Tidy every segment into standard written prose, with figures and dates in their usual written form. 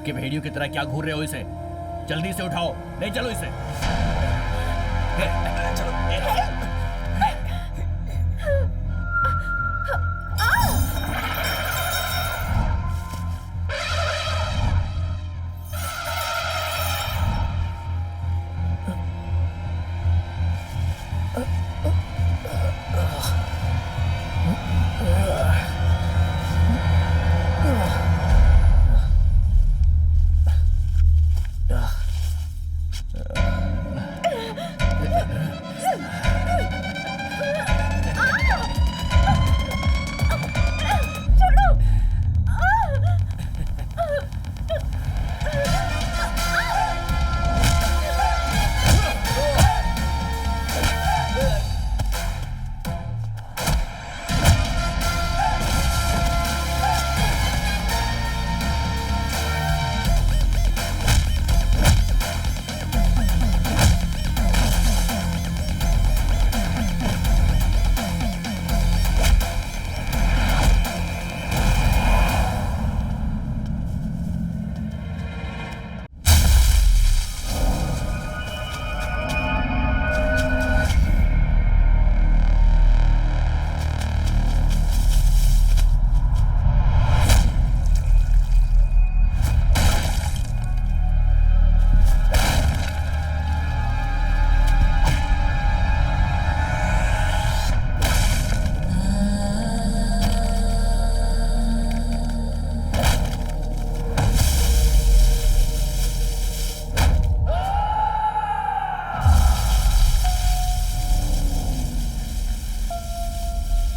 भूखे भेड़ियों की तरह क्या घूर रहे हो इसे? जल्दी से उठाओ, ले चलो इसे। चलो।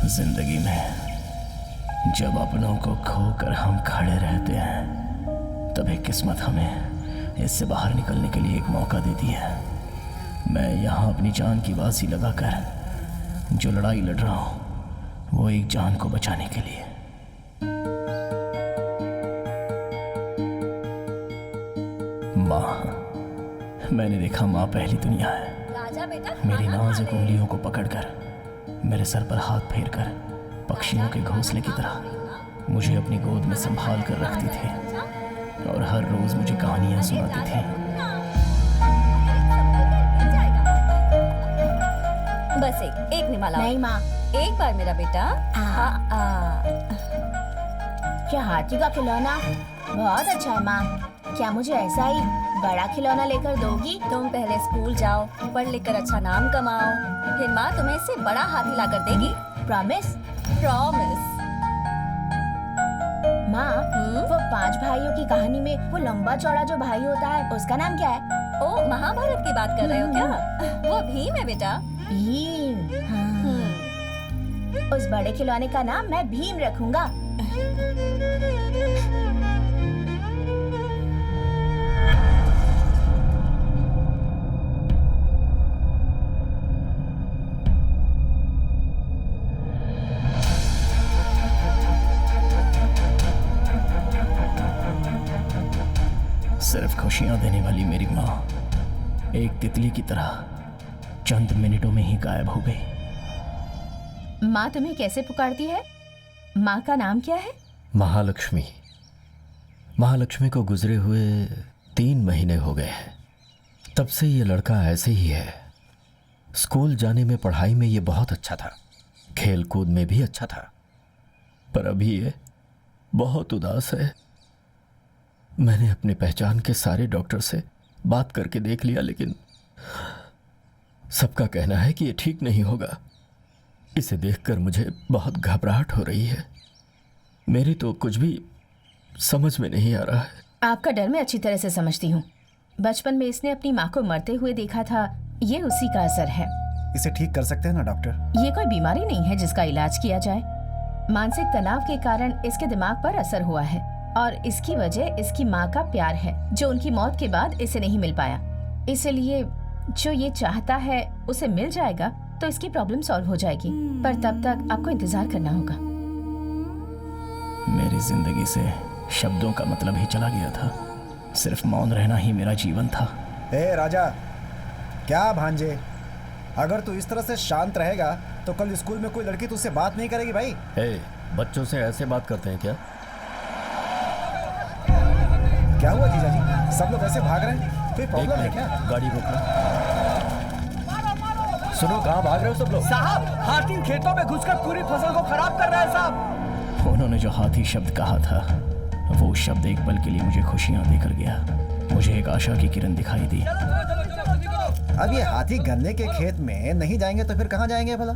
जिंदगी में जब अपनों को खोकर हम खड़े रहते हैं, तभी किस्मत हमें इससे बाहर निकलने के लिए एक मौका देती है। मैं यहाँ अपनी जान की बाजी लगाकर जो लड़ाई लड़ रहा हूँ, वो एक जान को बचाने के लिए। माँ, मैंने देखा माँ पहली दुनिया है। मेरी नाजुक उंगलियों को पकड़कर, मेरे सर पर हाथ फेरकर, पक्षियों के घोंसले की तरह मुझे अपनी गोद में संभाल कर रखती थी और हर रोज मुझे कहानियां सुनाती थी। बस एक निमाला। नहीं माँ, एक बार मेरा बेटा। क्या हाथी का खिलौना? बहुत अच्छा है माँ। क्या मुझे ऐसा ही बड़ा खिलौना लेकर दोगी? तुम पहले स्कूल जाओ, पढ़ लिख कर अच्छा नाम कमाओ, फिर माँ तुम्हें इससे बड़ा हाथी ला कर देगी। प्रॉमिस? प्रॉमिस। माँ, वो 5 भाइयों की कहानी में वो लंबा चौड़ा जो भाई होता है, उसका नाम क्या है? ओ, महाभारत की बात कर रहे हो क्या? वो भीम है बेटा। भीम? हाँ। उस बड़े खिलौने का नाम मैं भीम रखूंगा। सिर्फ खुशियां देने वाली मेरी माँ एक तितली की तरह चंद मिनटों में ही गायब हो गई। माँ तुम्हें कैसे पुकारती है? माँ का नाम क्या है? महालक्ष्मी। महालक्ष्मी को गुजरे हुए 3 महीने हो गए हैं। तब से ये लड़का ऐसे ही है। स्कूल जाने में, पढ़ाई में ये बहुत अच्छा था, खेल कूद में भी अच्छा था, पर अभी ये बहुत उदास है। मैंने अपनी पहचान के सारे डॉक्टर से बात करके देख लिया, लेकिन सबका कहना है कि ये ठीक नहीं होगा। इसे देखकर मुझे बहुत घबराहट हो रही है। मेरी तो कुछ भी समझ में नहीं आ रहा है। आपका डर मैं अच्छी तरह से समझती हूँ। बचपन में इसने अपनी माँ को मरते हुए देखा था, ये उसी का असर है। इसे ठीक कर सकते हैं ना डॉक्टर? ये कोई बीमारी नहीं है जिसका इलाज किया जाए। मानसिक तनाव के कारण इसके दिमाग पर असर हुआ है और इसकी वजह इसकी माँ का प्यार है, जो उनकी मौत के बाद इसे नहीं मिल पाया। इसलिए जो ये चाहता है उसे मिल जाएगा तो इसकी प्रॉब्लम सॉल्व हो जाएगी, पर तब तक आपको इंतजार करना होगा। मेरी जिंदगी से शब्दों का मतलब ही चला गया था। सिर्फ मौन रहना ही मेरा जीवन था। ए राजा, क्या भांजे, अगर तू इस तरह से शांत रहेगा तो कल स्कूल में कोई लड़की तुझसे बात नहीं करेगी भाई। बच्चों से ऐसे बात करते हैं क्या? क्या हुआ जीजाजी? सब लोग ऐसे भाग रहे हैं, कोई एक प्रॉब्लम है मिनट, क्या? गाड़ी रोको। सुनो, कहाँ भाग रहे हो सब लोग? साहब, हाथी खेतों में घुसकर पूरी फसल को खराब कर रहा है साहब। उन्होंने जो हाथी शब्द कहा था, वो शब्द एक पल के लिए मुझे खुशियां देकर गया। मुझे एक आशा की किरण दिखाई दी। अब ये हाथी गन्ने के खेत में नहीं जाएंगे तो फिर कहाँ जाएंगे भला?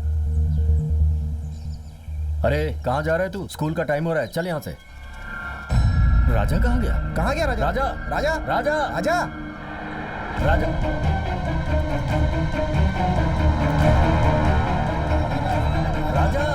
अरे कहाँ जा रहे तू? स्कूल का टाइम हो रहा है, चल यहाँ से। राजा कहाँ गया? कहाँ गया राजा? राजा! राजा! राजा! राजा! राजा! राजा!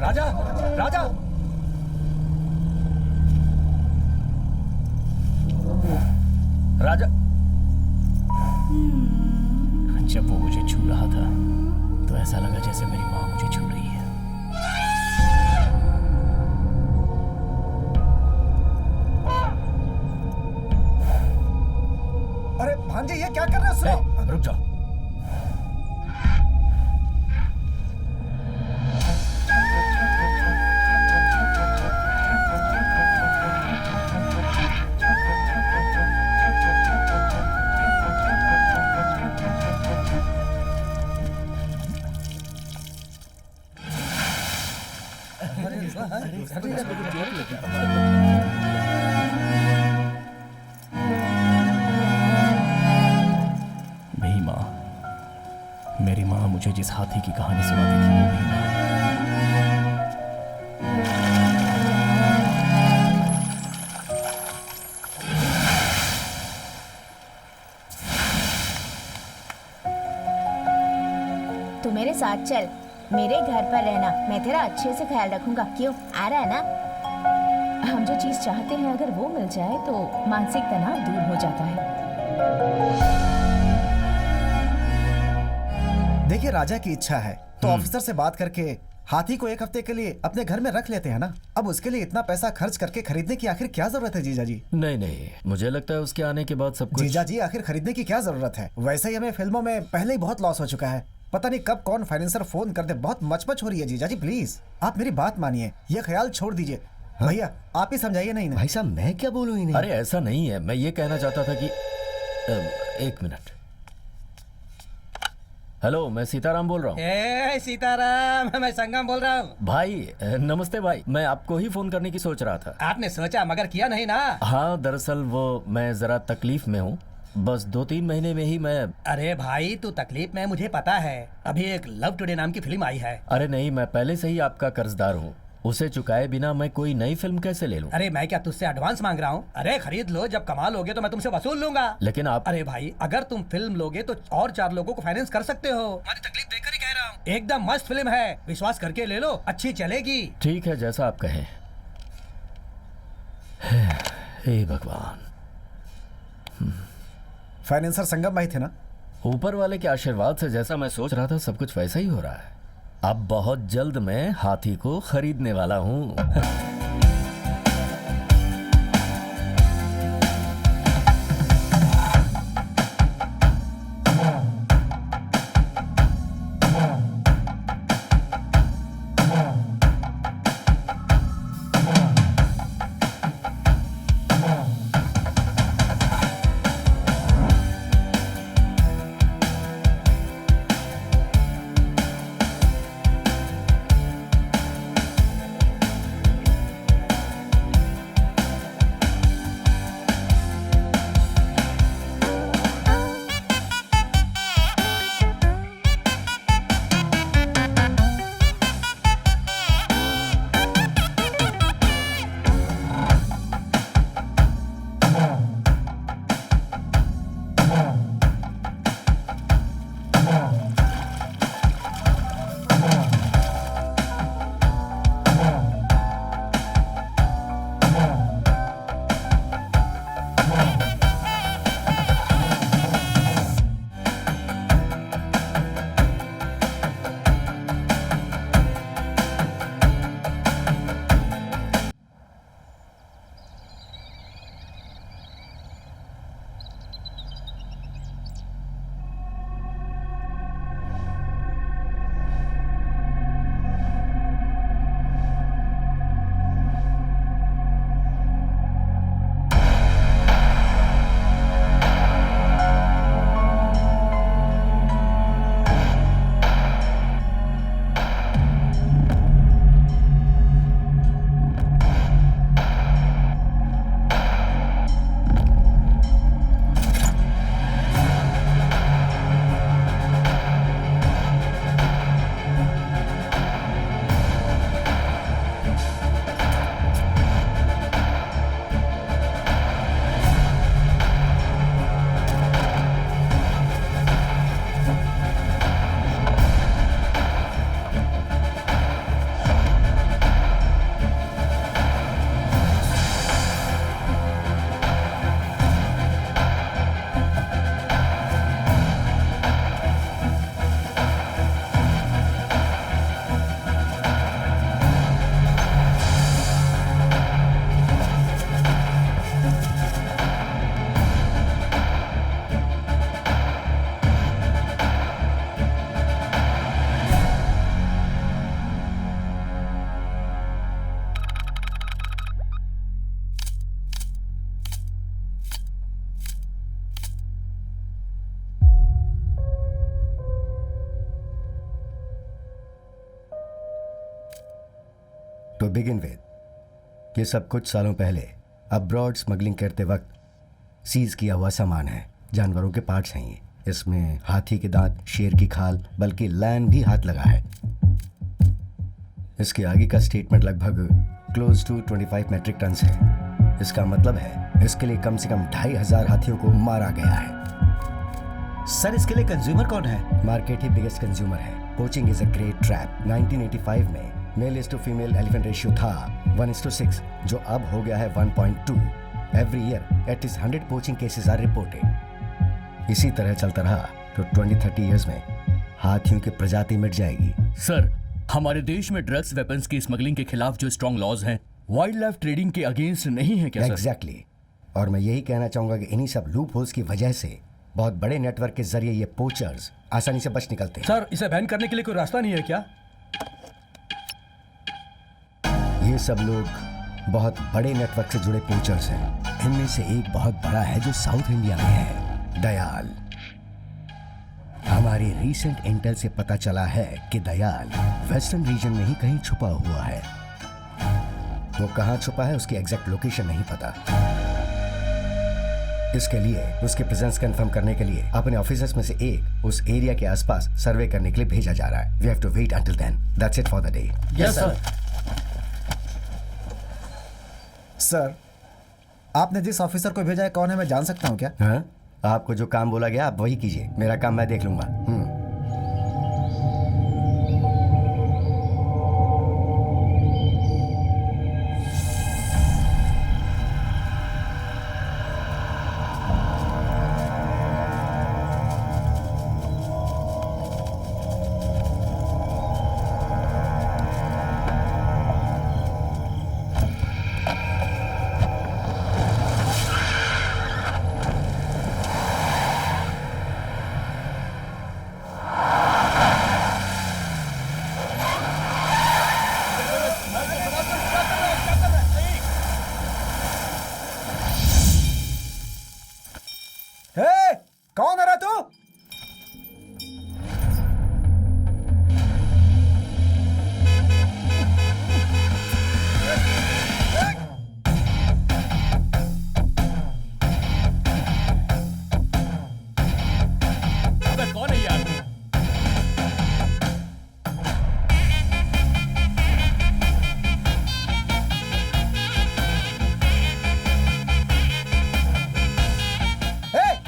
राजा! राजा! राजा! जब वो मुझे छू रहा था तो ऐसा लगा जैसे मेरी माँ मुझे छू रही है। अरे भांजे, ये क्या कर रहे हो? सुनो। ए, रुक जाओ। भीमा, मेरी माँ मुझे जिस हाथी की कहानी सुनाती थी, वो भीमा। तू मेरे साथ चल, मेरे घर पर रहना, मैं तेरा अच्छे से ख्याल रखूंगा। क्यों, आ रहा है ना? हम जो चीज चाहते हैं अगर वो मिल जाए तो मानसिक तनाव दूर हो जाता है। देखिए, राजा की इच्छा है तो ऑफिसर से बात करके हाथी को एक हफ्ते के लिए अपने घर में रख लेते हैं ना। अब उसके लिए इतना पैसा खर्च करके खरीदने की आखिर क्या जरूरत है जीजाजी? नहीं नहीं, मुझे लगता है उसके आने के बाद सब कुछ। जीजाजी, आखिर खरीदने की क्या जरूरत है? वैसे ही हमें फिल्मों में पहले ही बहुत लॉस हो चुका है। पता नहीं कब कौन फाइनेंसर फोन कर दे। बहुत मचमच हो रही है जीजाजी, प्लीज आप मेरी बात मानिए, ये ख्याल छोड़ दीजिए। भैया आप ही समझाइए। नहीं भाई साहब, मैं क्या बोलूं इन्हें? अरे ऐसा नहीं है, मैं ये कहना चाहता था कि एक मिनट। हेलो, मैं सीताराम बोल रहा हूँ। ए सीताराम, मैं संगम बोल रहा हूँ। भाई नमस्ते भाई, मैं आपको ही फोन करने की सोच रहा था। आपने सोचा मगर किया नहीं ना? हाँ, दरअसल वो मैं जरा तकलीफ में हूँ। बस 2-3 महीने में ही मैं। अरे भाई, तू तकलीफ में, मुझे पता है। अभी एक लव टुडे नाम की फिल्म आई है। अरे नहीं, मैं पहले से ही आपका कर्जदार हूँ। उसे चुकाए बिना मैं कोई नई फिल्म कैसे ले लूं? अरे मैं क्या तुझसे एडवांस मांग रहा हूँ? अरे खरीद लो, जब कमा लोगे तो मैं तुमसे वसूल लूंगा। लेकिन आप। अरे भाई, अगर तुम फिल्म लोगे तो और 4 लोगों को फाइनेंस कर सकते हो। तुम्हारी तकलीफ देखकर ही कह रहा हूँ। एकदम मस्त फिल्म है, विश्वास करके ले लो, अच्छी चलेगी। ठीक है, जैसा आप कहें। हे भगवान। फाइनेंसर संगम भाई थे ना? ऊपर वाले के आशीर्वाद से जैसा मैं सोच रहा था सब कुछ वैसा ही हो रहा है। अब बहुत जल्द मैं हाथी को खरीदने वाला हूँ। टू बिगिन विद, ये सब कुछ सालों पहले अब्रॉड स्मगलिंग करते वक्त सीज किया हुआ सामान है। जानवरों के पार्ट्स हैं ये। इसमें हाथी के दांत, शेर की खाल, बल्कि लैन भी हाथ लगा है। इसके आगे का स्टेटमेंट लगभग क्लोज टू 25 मेट्रिक टन है। इसका मतलब है इसके लिए कम से कम 2500 हाथियों को मारा गया है। सर इसके लिए कंज्यूमर कौन है? मार्केट ही बिगेस्ट कंज्यूमर है। Poaching is a great trap. 1985 में male is to female elephant ratio था 1:6, जो अब हो गया है 1.2। Every year at least 100 poaching cases are reported. इसी तरह चलता रहा तो 20-30 ईयर्स में हाथियों की प्रजाति मिट जाएगी। सर, हमारे देश में ड्रग्स वेपन्स की स्मगलिंग के खिलाफ जो स्ट्रॉन्ग लॉज हैं, वाइल्ड लाइफ ट्रेडिंग के अगेंस्ट नहीं है क्या सर? एग्जैक्टली। और मैं यही कहना चाहूंगा कि इन्हीं सब लूप होल्स की वजह से बहुत बड़े नेटवर्क के जरिए ये पोचर्स आसानी से बच निकलते हैं। सर, इसे बैन करने के लिए कोई रास्ता नहीं है क्या? ये सब लोग बहुत बड़े नेटवर्क से जुड़े पोचर्स हैं। इनमें से एक बहुत बड़ा है जो साउथ इंडिया में है, दयाल। हमारी रीसेंट इंटेल से पता चला है कि दयाल वेस्टर्न रीजन में ही कहीं छुपा हुआ है। वो कहाँ छुपा है उसकी एग्जैक्ट लोकेशन नहीं पता। इसके लिए उसके प्रेजेंस कंफर्म करने के लिए अपने ऑफिसर्स में से एक उस एरिया के आसपास सर्वे करने के लिए भेजा जा रहा है। We have to wait until then. That's it for the day. Yes sir. Sir, आपने जिस ऑफिसर को भेजा है कौन है, मैं जान सकता हूँ क्या? हाँ, आपको जो काम बोला गया आप वही कीजिए। मेरा काम मैं देख लूंगा। हे, कौन है रे तू? अबे कौन है यार?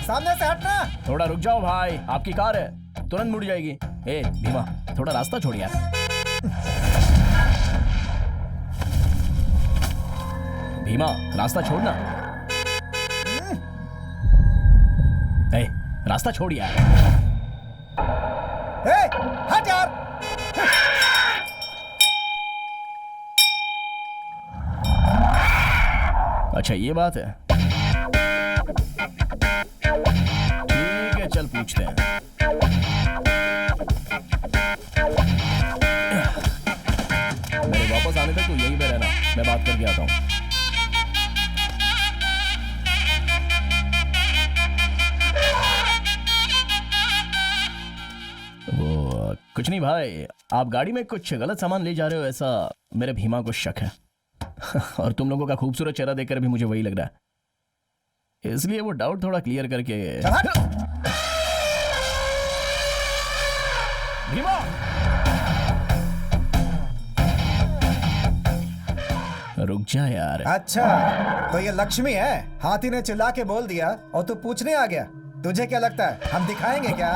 सामने से हटना। थोड़ा रुक जाओ भाई, आपकी कार है, तुरंत मुड़ जाएगी। ए भीमा, थोड़ा रास्ता छोड़ यार। भीमा, रास्ता छोड़ना। ए, रास्ता छोड़ यार। हे, हट यार। अच्छा ये बात है, ठीक है चल पूछते हैं। मेरे वापस आने तक तू यहीं पे रहना, मैं बात करके आता हूँ। वो कुछ नहीं भाई, आप गाड़ी में कुछ गलत सामान ले जा रहे हो ऐसा मेरे भीमा को शक है। और तुम लोगों का खूबसूरत चेहरा देखकर भी मुझे वही लग रहा है, इसलिए वो डाउट थोड़ा क्लियर करके। भीमा, रुक जा यार। अच्छा, तो ये लक्ष्मी है? हाथी ने चिल्ला के बोल दिया और तू पूछने आ गया। तुझे क्या लगता है हम दिखाएंगे क्या?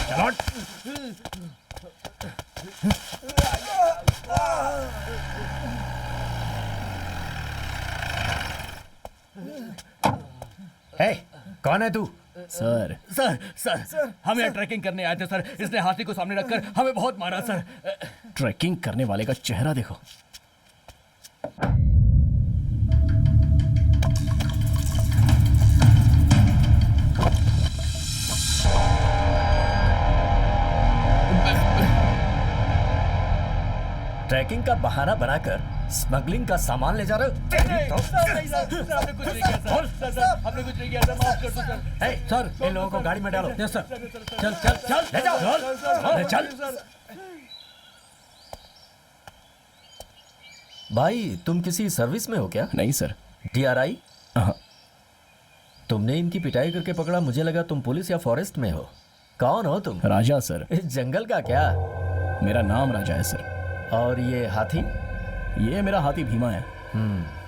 हे, कौन है तू? सर सर हम यहाँ ट्रैकिंग करने आए थे सर। इसने हाथी को सामने रखकर हमें बहुत मारा सर। ट्रैकिंग करने वाले का चेहरा देखो। ट्रैकिंग का बहाना बनाकर स्मगलिंग का सामान ले जा रहे हो? हमने कुछ नहीं किया सर। हमने कुछ नहीं किया सर, माफ कर दो सर। हे, सर इन लोगों को गाड़ी में डालो। Yes sir. चल चल चल ले जाओ। ले चल। भाई तुम किसी सर्विस में हो क्या? नहीं सर। DRI? हाँ। तुमने इनकी पिटाई करके पकड़ा, मुझे लगा तुम पुलिस या फॉरेस्ट में हो। कौन हो तुम? राजा सर। इस जंगल का क्या? मेरा नाम राजा है सर। और ये हाथी? ये मेरा हाथी भीमा है।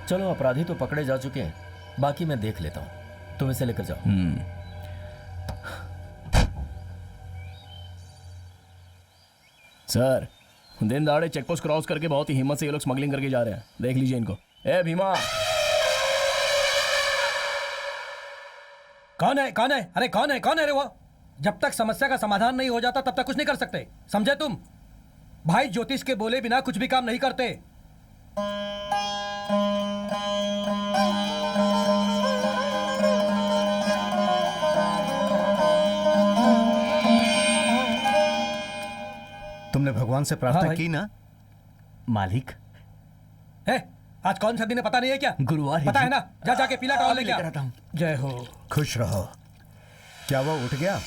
चलो, अपराधी तो पकड़े जा चुके हैं, बाकी मैं देख लेता हूँ। तुम इसे लेकर जाओ। सर, दिन दहाड़े चेकपोस्ट क्रॉस करके बहुत ही हिम्मत से ये लोग स्मगलिंग करके जा रहे हैं। देख लीजिए इनको। ए भीमा। कौन है? कौन है? अरे कौन है? कौन है रे वो? जब तक समस्या का समाधान नहीं हो जाता तब तक कुछ नहीं कर सकते, समझे तुम? भाई ज्योतिष के बोले बिना कुछ भी काम नहीं करते। तुमने भगवान से प्रार्थना भाई। की ना? मालिक, आज कौन सा दिन है पता नहीं है क्या? गुरुवार पता है ना? जा जाके पीला टॉवल लेके लेकर आ। आता हूं। जय हो। खुश रहो। क्या वो उठ गया?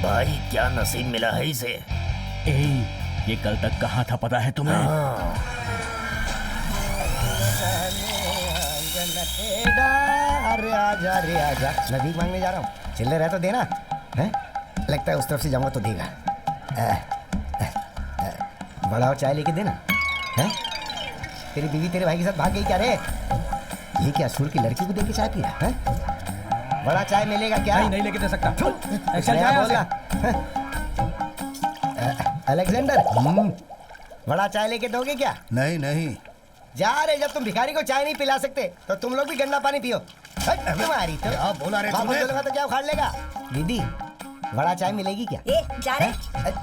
भाई क्या नसीब मिला है इसे। ये कल तक कहाँ था पता है तुम्हें? अरे आजा, मैं भीख मांगने जा रहा हूँ। चिल्ले रहे तो देना है? लगता है उस तरफ से जाऊंगा तो देगा। बड़ा और चाय लेके देना है? तेरी बीवी तेरे भाई के साथ भाग गई क्या रे? ये क्या स्कूल की लड़की को देके चाय पी रहा है? बड़ा चाय मिलेगा क्या? नहीं लेके दे सकता। कुछ नया बोलना। अलेक्जेंडर, बड़ा चाय लेके दोगे क्या? नहीं नहीं। जा रहे, जब तुम भिखारी को चाय नहीं पिला सकते तो तुम लोग भी गंदा पानी पियो। तुम्हारी तो क्या बोला रे बाप तुमने? बोलूंगा तो क्या उखाड़ लेगा? दीदी, बड़ा चाय मिलेगी क्या? ए जा रे,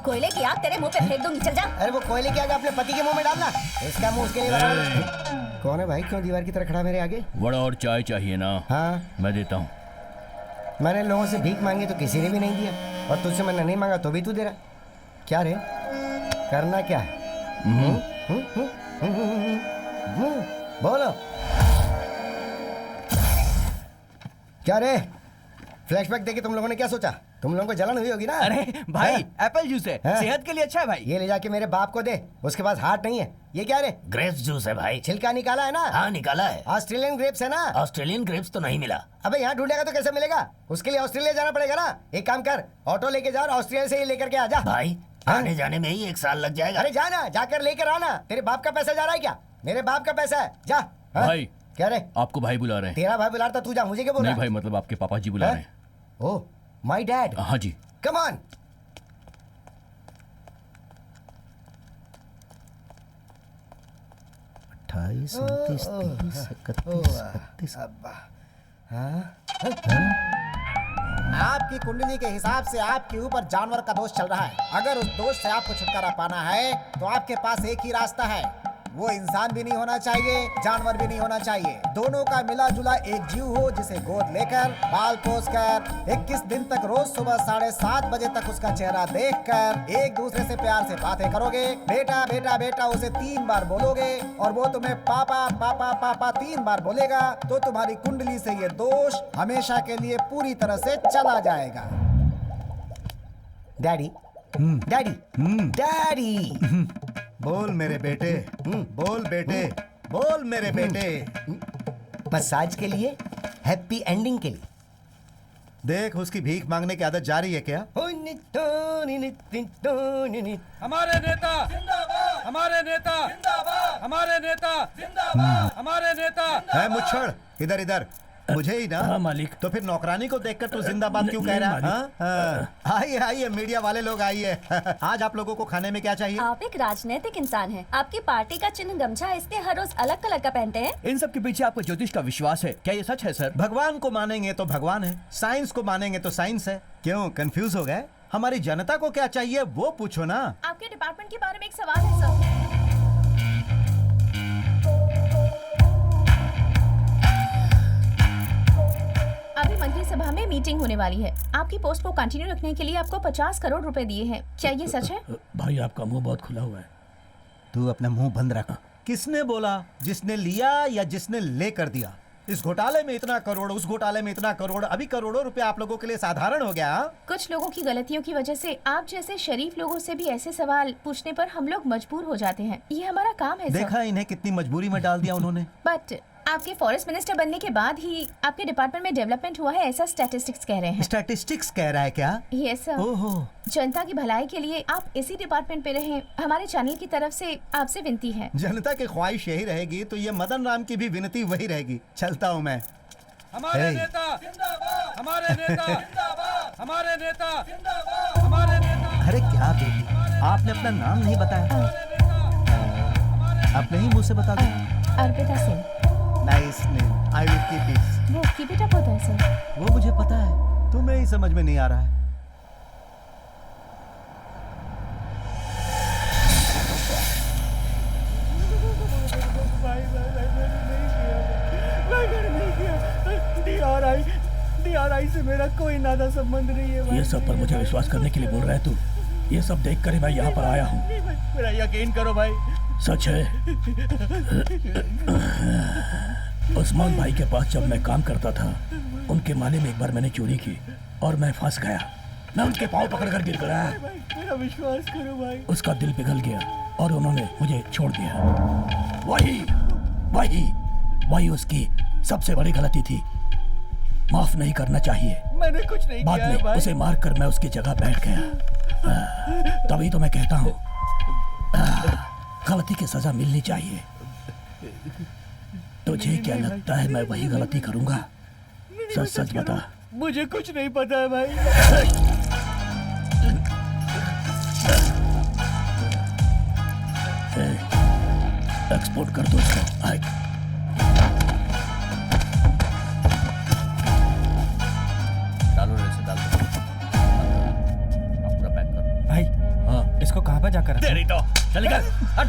कोयले की आग तेरे मुंह पे फेंक दूंगी, चल जा। अरे वो कोयले की आग अपने पति के मुंह में डालना, इसका मुंह उसके लिए बराबर। कौन है भाई, क्यों दीवार की तरह खड़ा मेरे आगे? वड़ा और चाय चाहिए ना? हाँ, मैं देता हूँ। मैंने लोगों से भीख मांगी तो किसी ने भी नहीं दिया, और तुझसे मैंने नहीं मांगा तो भी तू दे रहा। क्या रे, करना क्या है? बोलो क्या रे? फ्लैशबैक देके तुम लोगों ने क्या सोचा? तुम लोगों को जलन हुई होगी ना? अरे भाई, एप्पल जूस है, हाँ? सेहत के लिए अच्छा है भाई। ये ले जाके मेरे बाप को दे, उसके पास हार्ट नहीं है। ये क्या रे? ग्रेप्स जूस है भाई। छिलका निकाला है ना? हाँ निकाला है। ऑस्ट्रेलियन ग्रेप्स है ना? ऑस्ट्रेलियन ग्रेप्स तो नहीं मिला। अबे यहाँ ढूंढेगा तो कैसे मिलेगा? उसके लिए ऑस्ट्रेलिया जाना पड़ेगा ना। एक काम कर, ऑटो लेके जा और ऑस्ट्रेलिया से ही लेकर के आ जा। भाई हाँ? आने जाने में ही 1 साल लग जाएगा। अरे जाना, जाकर लेकर आना। तेरे बाप का पैसा जा रहा है क्या? मेरे बाप का पैसा है, जा। हाँ? भाई क्या रे? आपको भाई बुला रहे हैं। तेरा भाई बुला रहा था, तू जा, मुझे क्या बोल नहीं रहा? भाई, मतलब आपके पापा जी बुला रहे हैं। ओह माय डैड, हाँ जी। Come on. आपकी कुंडली के हिसाब से आपके ऊपर जानवर का दोष चल रहा है। अगर उस दोष से आपको छुटकारा पाना है तो आपके पास एक ही रास्ता है। वो इंसान भी नहीं होना चाहिए, जानवर भी नहीं होना चाहिए। दोनों का मिला जुला एक जीव हो, जिसे गोद लेकर पाल पोस कर 21 दिन तक रोज सुबह 7:30 बजे तक उसका चेहरा देखकर एक दूसरे से प्यार से बातें करोगे। बेटा बेटा बेटा उसे 3 बार बोलोगे और वो तुम्हें पापा पापा पापा 3 बार बोलेगा, तो तुम्हारी कुंडली से ये दोष हमेशा के लिए पूरी तरह से चला जाएगा। डैडी, डैडी, डैडी, बोल मेरे बेटे, बोल बेटे, बोल मेरे बेटे। मसाज के लिए, हैप्पी एंडिंग के लिए। देख उसकी भीख मांगने की आदत जारी है क्या? हमारे नेता हमारे नेता हमारे नेता हमारे नेता है मुच्छड़, इधर इधर मुझे ही ना? हाँ मालिक। तो फिर नौकरानी को देखकर तू जिंदाबाद क्यों कह रहा है? हाँ? आइए आइए मीडिया वाले लोग आइए। आज आप लोगों को खाने में क्या चाहिए? आप एक राजनीतिक इंसान हैं। आपकी पार्टी का चिन्ह गमछा है, इसलिए हर रोज अलग कलर का पहनते हैं। इन सब के पीछे आपको ज्योतिष का विश्वास है, क्या ये सच है सर? भगवान को मानेंगे तो भगवान है, साइंस को मानेंगे तो साइंस है। क्यों कंफ्यूज हो गए? हमारी जनता को क्या चाहिए वो पूछो ना। आपके डिपार्टमेंट के बारे में एक सवाल है सर। अभी मंत्रिसभा में मीटिंग होने वाली है। आपकी पोस्ट को कंटिन्यू रखने के लिए आपको 50 करोड़ रुपए दिए हैं, क्या ये सच है? भाई आपका मुंह बहुत खुला हुआ है। तू अपना मुंह बंद रख। किसने बोला? जिसने लिया या जिसने लेकर दिया? इस घोटाले में इतना करोड़, उस घोटाले में इतना करोड़, अभी करोड़ों रुपए आप लोगों के लिए साधारण हो गया। कुछ लोगों की गलतियों की वजह से आप जैसे शरीफ लोगों से भी ऐसे सवाल पूछने पर हम लोग मजबूर हो जाते हैं। ये हमारा काम है सर। देखा इन्हें कितनी मजबूरी में डाल दिया उन्होंने। बट आपके फॉरेस्ट मिनिस्टर बनने के बाद ही आपके डिपार्टमेंट में डेवलपमेंट हुआ है, ऐसा स्टैटिस्टिक्स कह रहे हैं। स्टैटिस्टिक्स कह रहा है क्या? Yes sir. ओहो। जनता की भलाई के लिए आप इसी डिपार्टमेंट पे रहें, हमारे चैनल की तरफ से आपसे विनती है। जनता की ख्वाहिश यही रहेगी तो ये मदन राम की भी विनती वही रहेगी। चलता हूँ मैं। हमारे नेता हमारे नेता हमारे नेता हमारे नेता। अरे क्या बेटी, आपने अपना नाम नहीं बताया। आप नहीं मुझसे बता दो। Arpita Singh. Nice name, I will keep it. वो कीप इट अप होता है सर। वो मुझे पता है, तुम्हें ही समझ में नहीं आ रहा है। DRI से मेरा कोई नाता संबंध नहीं है भाई। ये सब पर मुझे विश्वास करने के लिए बोल रहा है तू? ये सब देख कर ही मैं यहाँ पर आया हूँ। मेरा यकीन करो भाई। सच है। उस्मान भाई के पास जब मैं काम करता था, उनके माले में एक बार मैंने चोरी की और मैं फंस गया। मैं उनके पाँव पकड़कर गिर गया। मेरा विश्वास करो भाई। उसका दिल पिघल गया और उन्होंने मुझे छोड़ दिया। वही वही वही उसकी सबसे बड़ी गलती थी। माफ नहीं करना चाहिए। मैंने कुछ नहीं बाद किया है में भाई। उसे मारकर मैं उसकी जगह बैठ गया। तभी तो मैं कहता हूँ गलती की सजा मिलनी चाहिए। तुझे क्या लगता है मैं वही गलती करूंगा? सच सच बता। मुझे कुछ नहीं पता है भाई। एक्सपोर्ट कर दो इसको। आए। डालो रे से, डाल दो। पूरा पैक कर भाई। हाँ, इसको कहाँ पे जाकर रखा? तेरी तो चल निकल हट।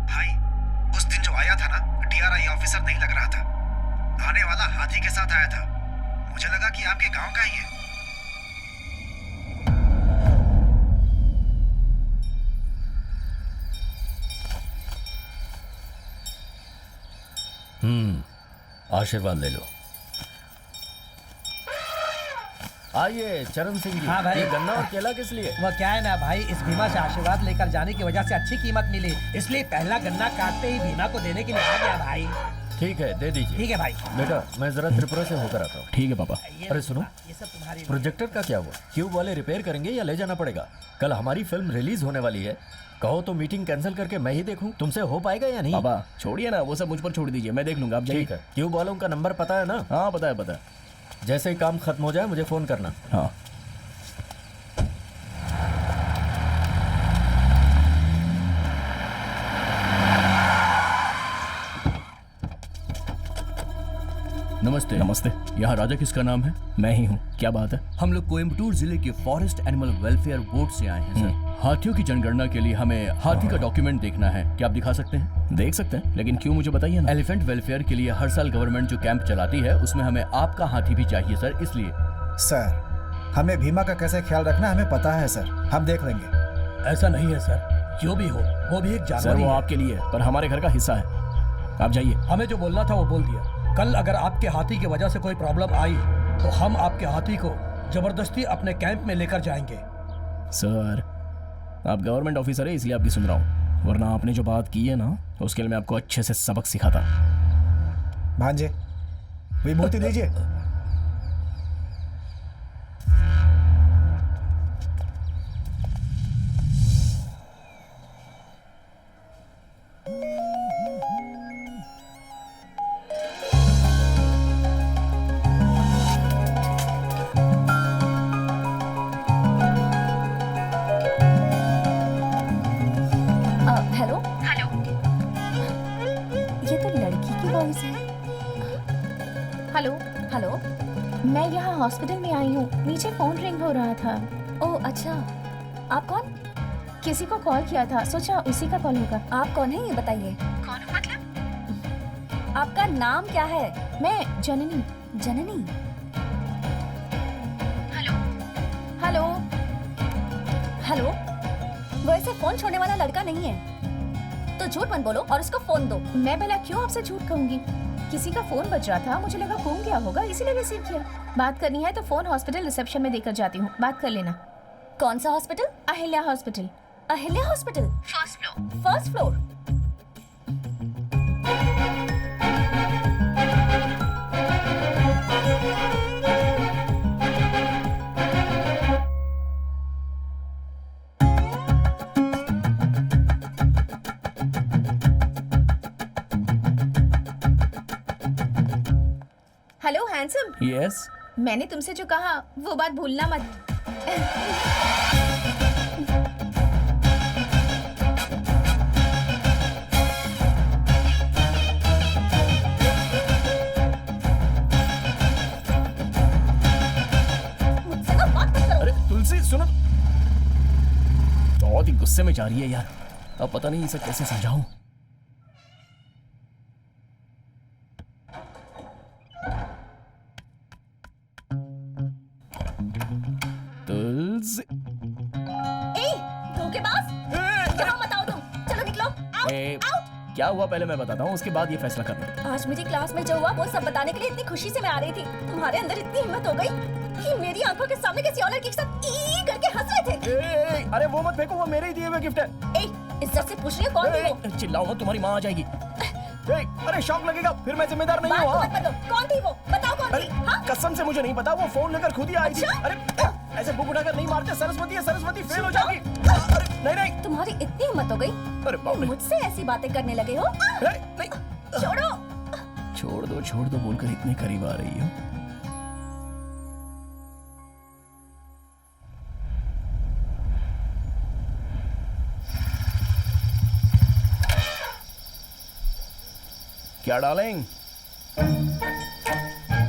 भाई उस दिन जो आया था ना, DRI ऑफिसर नहीं लग रहा था। आने वाला हाथी के साथ आया था। मुझे लगा कि आपके गांव का ही है। आशीर्वाद ले लो। आइए चरण सिंह जी। हाँ भाई। ये गन्ना और केला किस लिए? वह क्या है ना भाई, इस भीमा से आशीर्वाद लेकर जाने की वजह से अच्छी कीमत मिली, इसलिए पहला गन्ना काटते ही भीमा को देने के लिए आ गया भाई। ठीक है, दे दीजिए। ठीक है भाई। बेटा मैं जरा त्रिपुरा से होकर आता हूँ। ठीक है पापा। अरे सुनो, ये सब तुम्हारी प्रोजेक्टर का क्या हुआ? क्यूब वाले रिपेयर करेंगे या ले जाना पड़ेगा? कल हमारी फिल्म रिलीज होने वाली है। कहो तो मीटिंग कैंसिल करके मैं ही देखूं, तुमसे हो पाएगा या नहीं? पापा छोड़िए ना, वो सब मुझ पर छोड़ दीजिए, मैं देख लूंगा। आप जाइए। ठीक है। क्यूब वालों का नंबर पता है ना? हाँ पता है पता है। जैसे ही काम खत्म हो जाए मुझे फोन करना। हाँ। नमस्ते। नमस्ते। यहाँ राजा किसका नाम है? मैं ही हूँ। क्या बात है? हम लोग कोयम्बटूर जिले के फॉरेस्ट एनिमल वेलफेयर बोर्ड से आए हैं सर। हाथियों की जनगणना के लिए हमें हाथी का डॉक्यूमेंट देखना है, क्या आप दिखा सकते हैं? देख सकते हैं, लेकिन क्यों मुझे बताइए ना। एलिफेंट वेलफेयर के लिए हर साल गवर्नमेंट जो कैंप चलाती है उसमें हमें आपका हाथी भी चाहिए सर, इसलिए। सर हमें भीमा का कैसे ख्याल रखना हमें पता है सर, हम देख लेंगे। ऐसा नहीं है सर, जो भी हो वो भी एक सर जानवर ही वो है। आपके लिए, पर हमारे घर का हिस्सा है। आप जाइए। हमें जो बोलना था वो बोल दिया। कल अगर आपके हाथी की वजह से कोई प्रॉब्लम आई तो हम आपके हाथी को जबरदस्ती अपने कैंप में लेकर जाएंगे। सर, आप गवर्नमेंट ऑफिसर है इसलिए आपकी सुन रहा हूँ, वरना आपने जो बात की है ना उसके लिए मैं आपको अच्छे से सबक सिखाता। भांजे, विभूति लीजिए। हेलो हेलो, ये तो लड़की की वॉइस है। Hello, hello. मैं यहाँ हॉस्पिटल में आई हूँ, नीचे फोन रिंग हो रहा था। ओह अच्छा, आप कौन? किसी को कॉल किया था, सोचा उसी का कॉल होगा। आप कौन है ये बताइए। कौन मतलब? आपका नाम क्या है? मैं जननी। जननी? हेलो हेलो हेलो, वो ऐसे फोन छोड़ने वाला लड़का नहीं है, तो झूठ मत बोलो और उसको फोन दो। मैं भला क्यों आपसे झूठ कहूंगी? किसी का फोन बज रहा था, मुझे लगा गुम गया होगा, इसीलिए रिसीव किया। बात करनी है तो फोन हॉस्पिटल रिसेप्शन में देकर जाती हूँ, बात कर लेना। कौन सा hospital? Ahilya hospital. Ahilya hospital, first floor. First floor. Hello handsome, yes. मैंने तुमसे जो कहा वो बात भूलना मत। मुझसे ना बात मत करो। अरे तुलसी सुनो, बहुत ही गुस्से में जा रही है यार, अब पता नहीं इसे कैसे समझाऊं। तुलसी, ए, धोखेबाज, यहाँ मत आओ तुम, चलो निकलो। आओ, ए, आओ। क्या हुआ पहले मैं बताता हूँ, उसके बाद ये फैसला करना। आज मेरी क्लास में जो हुआ वो सब बताने के लिए इतनी खुशी से मैं आ रही थी, तुम्हारे अंदर इतनी हिम्मत हो गई कि मेरी आंखों के सामने किसी और लड़की के साथ ई करके हंस रहे थे। अरे वो मत फेंको, वो मेरे ही दिए हुए गिफ्ट है। ए, इज्जत से पूछ रही हो कौन थी वो? चिल्लाओ मत, तुम्हारी माँ आ जाएगी। अरे शौक लगेगा, फिर मैं जिम्मेदार नहीं हूँ। बात मत बदलो, कौन थी वो? बताओ कौन थी? हाँ? कसम से मुझे नहीं पता, वो फोन लेकर खुद ही आई थी। अच्छा? अरे ऐसे बुक उठाकर नहीं मारते, सरस्वती है, सरस्वती फेल हो जाएगी। अरे नहीं नहीं, तुम्हारी इतनी हिम्मत हो गई, अरे बाप रे। मुझसे ऐसी बातें करने लगे हो? नहीं, छोड़ो। छोड़ दो बोलकर इतने करीब आ रही हो। क्या डालेंगे?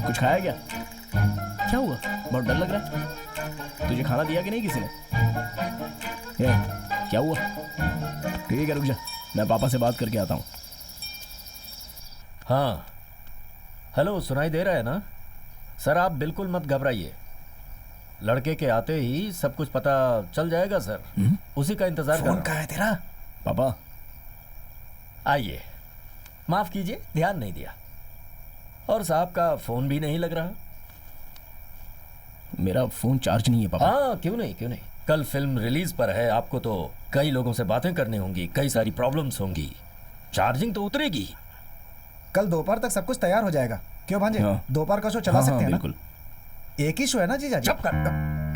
कुछ खाया क्या? क्या हुआ? बहुत डर लग रहा है। तुझे खाना दिया कि नहीं किसी ने? क्या हुआ? ठीक है रुक जा, मैं पापा से बात करके आता हूँ। हाँ हेलो, सुनाई दे रहा है ना? सर आप बिल्कुल मत घबराइए, लड़के के आते ही सब कुछ पता चल जाएगा सर। उसी का इंतजार फोन कहाँ है तेरा? पापा आइए, माफ कीजिए ध्यान नहीं दिया। और साहब का फोन भी नहीं लग रहा। मेरा फोन चार्ज नहीं है पापा। हाँ क्यों नहीं, कल फिल्म रिलीज पर है, आपको तो कई लोगों से बातें करनी होंगी, कई सारी प्रॉब्लम्स होंगी, चार्जिंग तो उतरेगी। कल दोपहर तक सब कुछ तैयार हो जाएगा। क्यों भांजे, हाँ। दोपहर का शो चला सकते हैं ना? बिल्कुल। एक ही शो है ना जीजा जी? चुप कर।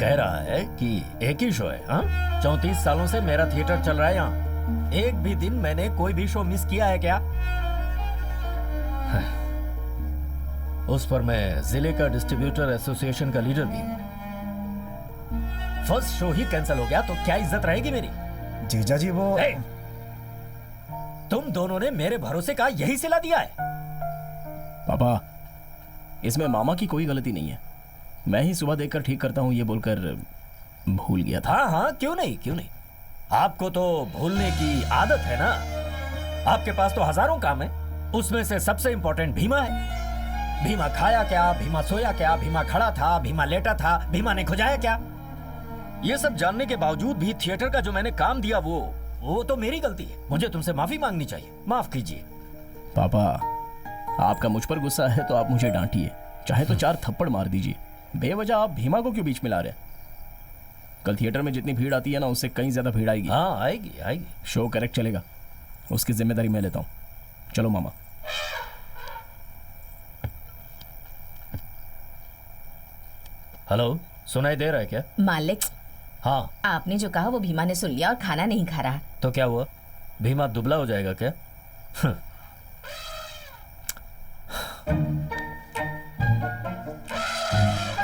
कह रहा है कि एक ही शो है। हाँ 34 सालों से मेरा थिएटर चल रहा है यहाँ, एक भी दिन मैंने कोई भी शो मिस किया है क्या? उस पर मैं जिले का डिस्ट्रीब्यूटर एसोसिएशन का लीडर भी हूं। फर्स्ट शो ही कैंसिल हो गया तो क्या इज्जत रहेगी मेरी? जीजा जी वो तुम दोनों ने मेरे भरोसे का यही सिला दिया है। पापा इसमें मामा की कोई गलती नहीं है, मैं ही सुबह देखकर ठीक करता हूँ ये बोलकर भूल गया था। हाँ क्यों नहीं, आपको तो भूलने की आदत है ना। आपके पास तो हजारों काम है, उसमें से सबसे इंपॉर्टेंट भीमा है। भीमा खाया क्या, भीमा सोया क्या, भीमा खड़ा था, भीमा लेटा था, भीमा ने खुजाया क्या? ये सब जानने के बावजूद भी थिएटर का जो मैंने काम दिया वो तो मेरी गलती है। मुझे तुमसे माफी मांगनी चाहिए, माफ कीजिए। पापा आपका मुझ पर गुस्सा है तो आप मुझे डांटिए, चाहे तो 4 थप्पड़ मार दीजिए, बेवजह आप भीमा को क्यों बीच में ला रहे हैं? कल थिएटर में जितनी भीड़ आती है ना, उससे कहीं ज्यादा भीड़ आएगी। हाँ आएगी आएगी। शो करेक्ट चलेगा, उसकी जिम्मेदारी मैं लेता हूँ। चलो मामा। हेलो, सुनाई दे रहा है क्या? मालिक, हाँ। आपने जो कहा वो भीमा ने सुन लिया और खाना नहीं खा रहा। तो क्या हुआ, भीमा दुबला हो जाएगा क्या?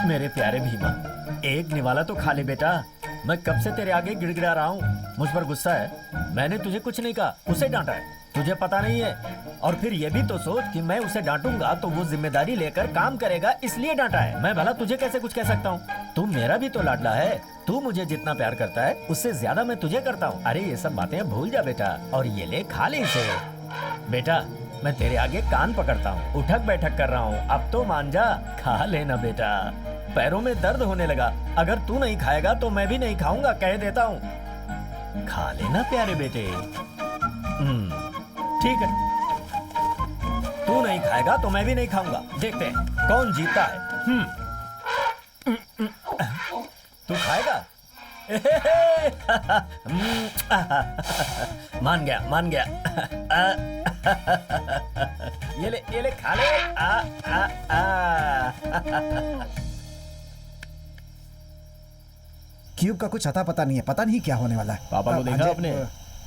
मेरे प्यारे भीमा, एक निवाला तो खा ले बेटा। मैं कब से तेरे आगे गिड़गिड़ा रहा हूँ। मुझ पर गुस्सा है? मैंने तुझे कुछ नहीं कहा, उसे डांटा है। तुझे पता नहीं है? और फिर ये भी तो सोच कि मैं उसे डांटूंगा तो वो जिम्मेदारी लेकर काम करेगा, इसलिए डांटा है। मैं भला तुझे कैसे कुछ कह सकता हूँ? तू मेरा भी तो लाडला है। तू मुझे जितना प्यार करता है उससे ज्यादा मैं तुझे करता हूँ। अरे ये सब बातें भूल जा बेटा, और ये ले खा ले इसे। बेटा मैं तेरे आगे कान पकड़ता हूँ, उठक बैठक कर रहा हूँ, अब तो मान जा, खा लेना बेटा। पैरों में दर्द होने लगा, अगर तू नहीं खाएगा तो मैं भी नहीं खाऊंगा, कह देता हूँ। खा लेना प्यारे बेटे। ठीक है, तू नहीं खाएगा तो मैं भी नहीं खाऊंगा, देखते हैं कौन जीतता है। तू खाएगा? मान गया मान गया। ये ले खा ले। क्यूब का कुछ अता पता नहीं है, पता नहीं क्या होने वाला है। पापा को देखा आपने?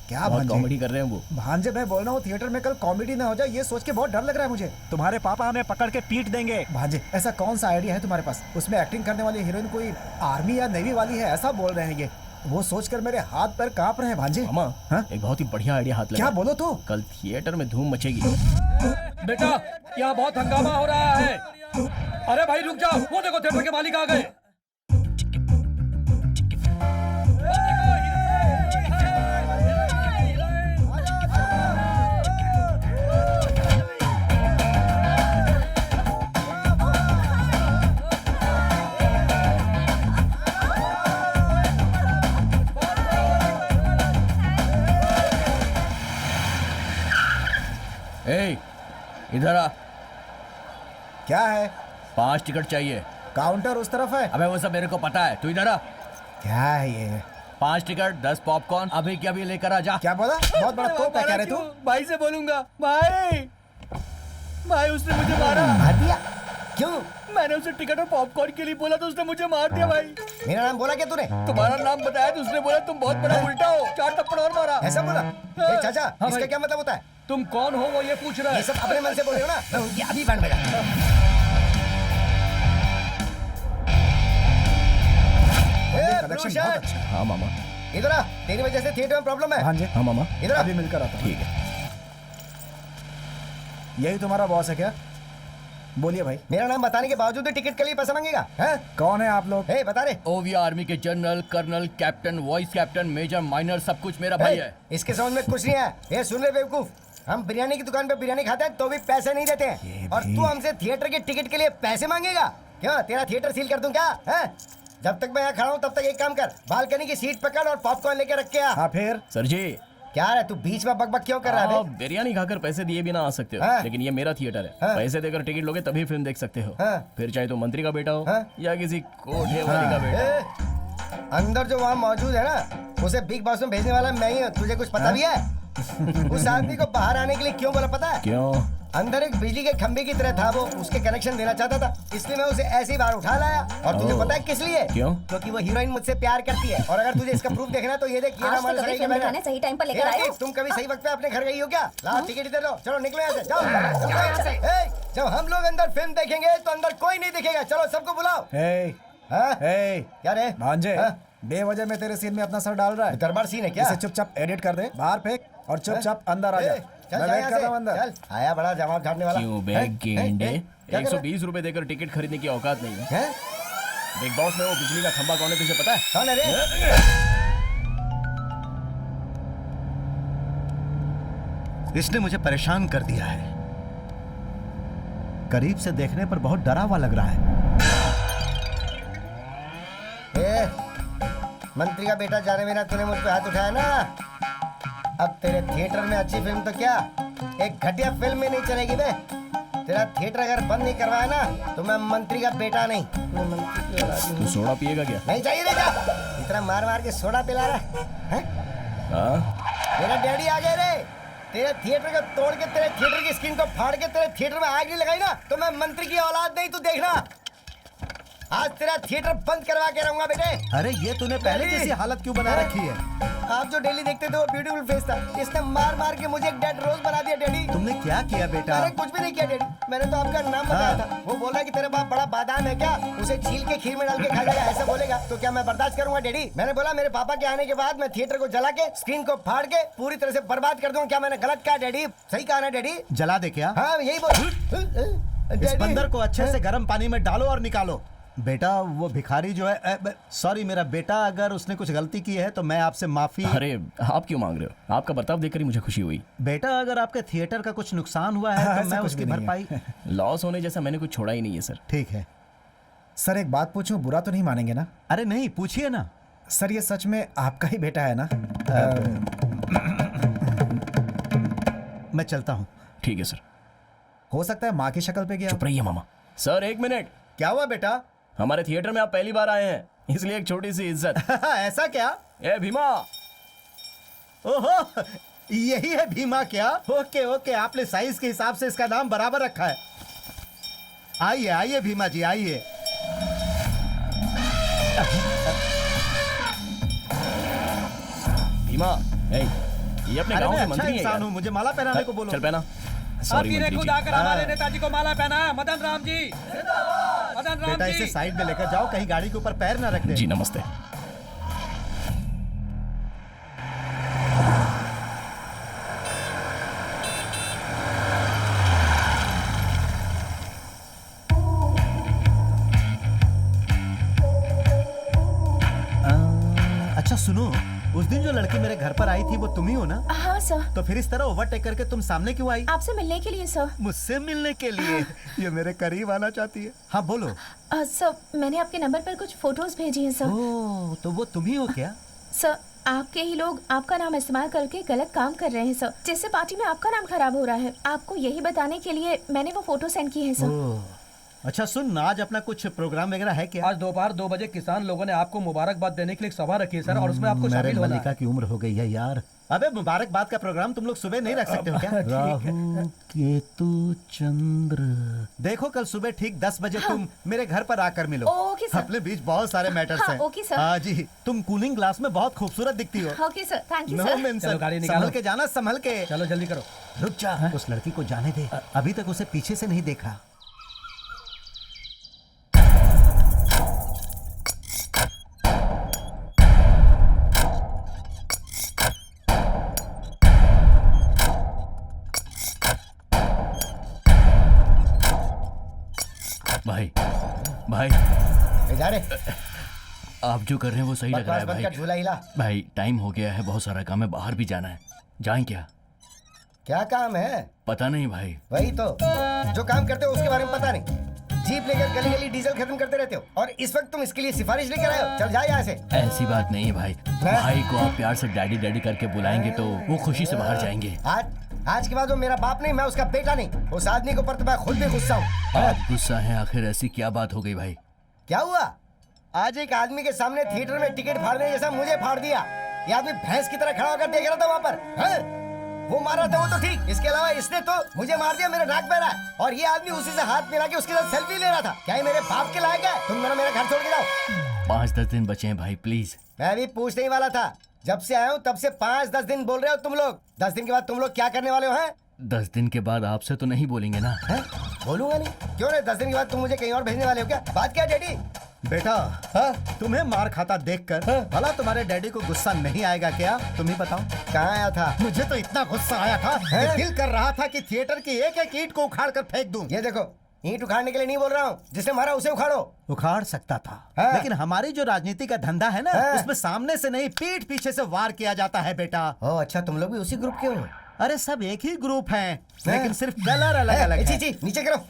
क्या बहुत कॉमेडी कर रहे हैं वो। भांजे मैं बोल रहा हूँ थिएटर में कल कॉमेडी ना हो जाए, ये सोच के बहुत डर लग रहा है मुझे। तुम्हारे पापा हमें पकड़ के पीट देंगे। भांजे ऐसा कौन सा आइडिया है तुम्हारे पास? उसमें एक्टिंग करने वाली हीरोइन कोई आर्मी या नेवी वाली है ऐसा बोल रहे हैं ये। वो सोचकर मेरे हाथ पैर कांप रहे हैं भांजे। मामा, हाँ? एक बहुत ही बढ़िया आइडिया हाथ लगा। क्या बोलो तो? कल थिएटर में धूम मचेगी। बेटा यहाँ बहुत हंगामा हो रहा है। अरे भाई रुक जाओ, वो देखो थिएटर के मालिक आ गए। ए, इधर आ। क्या है? 5 टिकट चाहिए। काउंटर उस तरफ है। अबे वो सब मेरे को पता है, तू इधर आ। क्या है ये? 5 टिकट 10 पॉपकॉर्न अभी के अभी लेकर आ जा। क्या बोला? बहुत बड़ा तोप है क्या रे तू? भाई से बोलूंगा। भाई उसने मुझे मारा। मार दिया? क्यों? मैंने उसे टिकट और पॉपकॉर्न के लिए बोला तो उसने मुझे मार दिया भाई। मेरा नाम बोला क्या तूने? तुम्हारा नाम बताया तो उसने बोला तुम बहुत बड़ा उल्टा हो, 4 थप्पड़ और मारा। ऐसा बोला? ए चाचा, हाँ इसका भाई। क्या मतलब होता है? तुम कौन हो वो ये पूछ रहा ये है। सब अपने मन से बोले हो ना? मैं उनकी अभी बैंड बजा। कलेक्शन बहुत अच्छा। हाँ मामा। इधर आ, तेरी वजह से थिएटर में प्रॉब्लम है। भांजे हाँ मामा, इधर आ। अभी मिलकर आता हूँ। ठीक है। यही तुम्हारा बॉस है क्या? बोलिए भाई। मेरा नाम बताने के बावजूद भी टिकट के लिए पैसा मांगेगा? हैं? कौन है आप लोग? ए बता रे। ओवी आर्मी के general, colonel, captain, vice captain, major, minor सब कुछ मेरा भाई है। इसके समझ में कुछ नहीं है। ये सुन ले बेवकूफ, हम बिरयानी की दुकान पे बिरयानी खाते हैं तो भी पैसे नहीं देते हैं, और तू हमसे थिएटर के टिकट के लिए पैसे मांगेगा? क्यों, तेरा थिएटर सील कर दूं क्या? हैं? जब तक मैं यहाँ खड़ा हूँ तब तक एक काम कर, बालकनी की सीट पकड़ और पॉपकॉर्न लेके रख के आ। हाँ फिर? सर जी, क्या है तू बीच में बकबक क्यों कर रहा है आप बे? बिरयानी खाकर पैसे दिए बिना आ सकते हो, हाँ। लेकिन ये मेरा थिएटर है। हाँ। पैसे देकर टिकट लोगे तभी फिल्म देख सकते हो। हाँ। फिर चाहे तो मंत्री का बेटा हो हाँ। या किसी कोठे वाली का बेटा। ए, अंदर जो वहाँ मौजूद है ना, उसे बिग बॉस में भेजने वाला मैं ही हूँ। तुझे कुछ पता भी है? उस आदमी को बाहर आने के लिए क्यों बोला पता है? क्यों? अंदर एक बिजली के खंभे की तरह था वो, उसके कनेक्शन देना चाहता था, इसलिए मैं उसे ऐसे ही बाहर उठा लाया। और तुझे ओह। पता है किस लिए? क्यों? क्योंकि वो हीरोइन मुझसे प्यार करती है। और अगर तुझे इसका प्रूफ देखना तो ये देख, ये आज ना तो हमारे कभी सगाई फिल्म का दिखाने बहन। सही टाइम पर लेकर ए, आए हो। तुम कभी सही वक्त पे अपने घर गई हो क्या? लाओ टिकट इधर लो, चलो निकलो यहाँ से, जाओ यहाँ से। ए, जब हम लोग अंदर फिल्म देखेंगे तो अंदर कोई नहीं दिखेगा, चलो सबको बुलाओ। ए, हाँ? ए, क्या रे? भांजे हाँ? बेवजह में तेरे सीन में अपना सर डाल रहा है। दरबार सीन है क्या? इसे चुपचाप एडिट कर दे, बाहर फेंक और चुपचाप अंदर आ जा। चल मैं जा वेट यहाँ कर रहा हूँ से, अंदर। चल। आया बड़ा जवाब झाड़ने वाला। क्यों हैं? बैग गेंडे? हैं? क्या कर रहा है? 120 रुपए देकर टिकट खरीदने की औकात नहीं है। हैं? बिग बॉस में वो बिजली का खंभा कौन है तुझे पता है? कौन है रे? इसने मुझे परेशान कर दिया है। करीब से देखने पर बहुत डरा हुआ लग रहा है। ए, मंत्री का बेटा जाने बिना तूने मुझ पे हाथ उठाया ना, अब तेरे थिएटर में अच्छी फिल्म तो क्या, एक घटिया फिल्म में नहीं चलेगी बे। तेरा थिएटर अगर बंद नहीं करवाया ना तो मैं मंत्री का बेटा नहीं, मैं मंत्री की औलाद तू सोडा पिएगा क्या? नहीं चाहिए बेटा। इतना मार मार के सोडा पिला रहा है? हाँ? मेरा डैडी आ गए रे। तेरे थिएटर को तोड़ के, तेरे थिएटर की स्क्रीन को फाड़ के तेरे थिएटर में आग नहीं लगाई ना तो मैं मंत्री की औलाद नहीं, तू देखना। आज तेरा थिएटर बंद करवा के रहूंगा बेटे। अरे ये तूने पहले जैसी हालत क्यों बना रखी है? आप जो डेली देखते थे वो ब्यूटीफुल फेस था, इसने मार मार के मुझे एक डेड रोज बना दिया डैडी। तुमने क्या किया बेटा? अरे कुछ भी नहीं किया डैडी, मैंने तो आपका नाम बताया था। वो बोला कि तेरा बाप बड़ा बादाम है क्या, उसे छील के खीर में डाल के खा जाएगा, ऐसा बोलेगा तो क्या मैं बर्दाश्त करूंगा डैडी? मैंने बोला मेरे पापा के आने के बाद मैं थिएटर को जला के स्क्रीन को फाड़ के पूरी तरह से बर्बाद कर दूंगा। क्या मैंने गलत कहा डैडी? सही कहा ना डैडी? जला दे क्या? हाँ यही बोल। इस बंदर को अच्छे से गर्म पानी में डालो और निकालो। बेटा वो भिखारी जो है, सॉरी मेरा बेटा, अगर उसने कुछ गलती की है तो मैं आपसे माफी। अरे आप क्यों मांग रहे हो? आपका बर्ताव देखकर ही मुझे खुशी हुई। बेटा अगर आपके थिएटर का कुछ नुकसान हुआ है तो मैं उसकी भरपाई। लॉस होने जैसा मैंने कुछ छोड़ा ही नहीं है सर। ठीक है सर एक बात पूछूं, बुरा तो नहीं मानेंगे ना? अरे नहीं, पूछिए ना। सर ये सच में आपका ही बेटा है ना? मैं चलता हूँ। ठीक है सर। हो सकता है माँ की शक्ल पे गया। चुप रहिए मामा। सर एक मिनट। क्या हुआ बेटा? हमारे थिएटर में आप पहली बार आए हैं, इसलिए एक छोटी सी इज्जत। ऐसा क्या? ए भीमा। ओहो यही है भीमा क्या? ओके ओके, आपने साइज के हिसाब से इसका नाम बराबर रखा है। आइए आइए भीमा जी आइए। भीमा, ये अपने गांव के मंत्री हैं इंसान यार। हूँ, मुझे माला पहनाने को बोलो। चल पहना। आपकी ने खुद आकर हमारे नेताजी को माला पहना है। मदन राम जी, मदन राम बेटा जी। इसे साइड में लेकर जाओ, कहीं गाड़ी के ऊपर पैर ना रख दे। जी नमस्ते। अच्छा सुनो, उस दिन जो लड़की मेरे घर पर आई थी वो तुम ही हो ना? हाँ सर। तो फिर इस तरह ओवरटेक करके तुम सामने क्यों आई? आपसे मिलने के लिए सर। मुझसे मिलने के लिए? ये मेरे करीब आना चाहती है। हाँ बोलो। सर मैंने आपके नंबर पर कुछ फोटोज भेजी हैं सर। ओह तो वो तुम ही हो क्या? सर आपके ही लोग आपका नाम इस्तेमाल करके गलत काम कर रहे हैं सर, जिससे पार्टी में आपका नाम खराब हो रहा है। आपको यही बताने के लिए मैंने वो फोटो सेंड की है सर। ओह अच्छा सुन, आज अपना कुछ प्रोग्राम वगैरह है क्या? आज दोपहर 2 बजे किसान लोगों ने आपको मुबारकबाद देने के लिए एक सभा रखी है सर, और उसमें आपको मेरे शामिल होना मल्लिका है। की उम्र हो गई है यार। अबे मुबारकबाद का प्रोग्राम तुम लोग सुबह नहीं रख सकते हो क्या? राहु केतु चंद्र। देखो कल सुबह ठीक 10 बजे तुम मेरे घर पर आकर मिलो। Okay sir. अपने बीच बहुत सारे मैटर्स हाँ, हैं। Okay sir. हाँ जी, तुम कूलिंग ग्लास में बहुत खूबसूरत दिखती हो। Okay sir, thank you know sir. Mention. चलो, गाड़ी निकालो। संभल के जाना, संभल के। चलो जल्दी करो। रुक जा, उस लड़की को जाने दे, अभी तक उसे पीछे से नहीं देखा। भाई भाई जा रे, आप जो कर रहे हैं वो सही लग रहा है बकवास बंद कर, भाई। झूला हिला। भाई टाइम हो गया है, बहुत सारा काम है, बाहर भी जाना है। जाएं क्या? क्या काम है? पता नहीं भाई। वही तो, जो काम करते हो उसके बारे में पता नहीं। जीप लेकर गली गली डीजल खत्म करते रहते हो, और इस वक्त तुम इसके लिए सिफारिश लेकर आए हो। चल जा यहाँ से। ऐसी बात नहीं है भाई। भाई को आप प्यार से डैडी डैडी करके बुलाएंगे तो वो खुशी से बाहर जाएंगे। आज के बाद वो मेरा बाप नहीं, मैं उसका बेटा नहीं। उस आदमी के ऊपर तो मैं खुद भी गुस्सा हूँ। आप गुस्सा हैं? आखिर ऐसी क्या बात हो गई भाई? क्या हुआ? आज एक आदमी के सामने थिएटर में टिकट फाड़ने जैसा मुझे फाड़ दिया। ये आदमी भैंस की तरह खड़ा होकर देख रहा था वहाँ पर। वो मार रहा था वो तो ठीक, इसके अलावा इसने तो मुझे मार दिया, मेरा नाक बह रहा है। और ये आदमी उसी से हाथ मिला के उसके साथ सेल्फी ले रहा था। क्या ये मेरे बाप के लायक है? तुम मेरा घर छोड़ के जाओ। 5-10 दिन बचे हैं भाई, प्लीज। मैं भी पूछने ही वाला था, जब से आया हूँ तब से 5-10 दिन बोल रहे हो तुम लोग। 10 दिन के बाद तुम लोग क्या करने वाले हो? हैं 10 दिन के बाद आपसे तो नहीं बोलेंगे ना? बोलूंगा नहीं, क्यों नहीं? 10 दिन के बाद तुम मुझे कहीं और भेजने वाले हो क्या? बात क्या डैडी? बेटा तुम्हें मार खाता देखकर भला तुम्हारे डैडी को गुस्सा नहीं आएगा क्या? तुम ही बताओ। कहाँ आया था? मुझे तो इतना गुस्सा आया था कि दिल कर रहा था कि थिएटर की एक एक ईंट को उखाड़ कर फेंक दूं। ये देखो, ईंट उखाड़ने के लिए नहीं बोल रहा हूँ, जिसने मारा उसे उखाड़ो। उखाड़ सकता था, लेकिन हमारी जो राजनीति का धंधा है ना, उसमें सामने से नहीं पीठ पीछे से वार किया जाता है बेटा। ओह अच्छा, तुम लोग भी उसी ग्रुप के हो? अरे सब एक ही ग्रुप हैं, लेकिन सिर्फ कलर अलग अलग है। नीचे करो।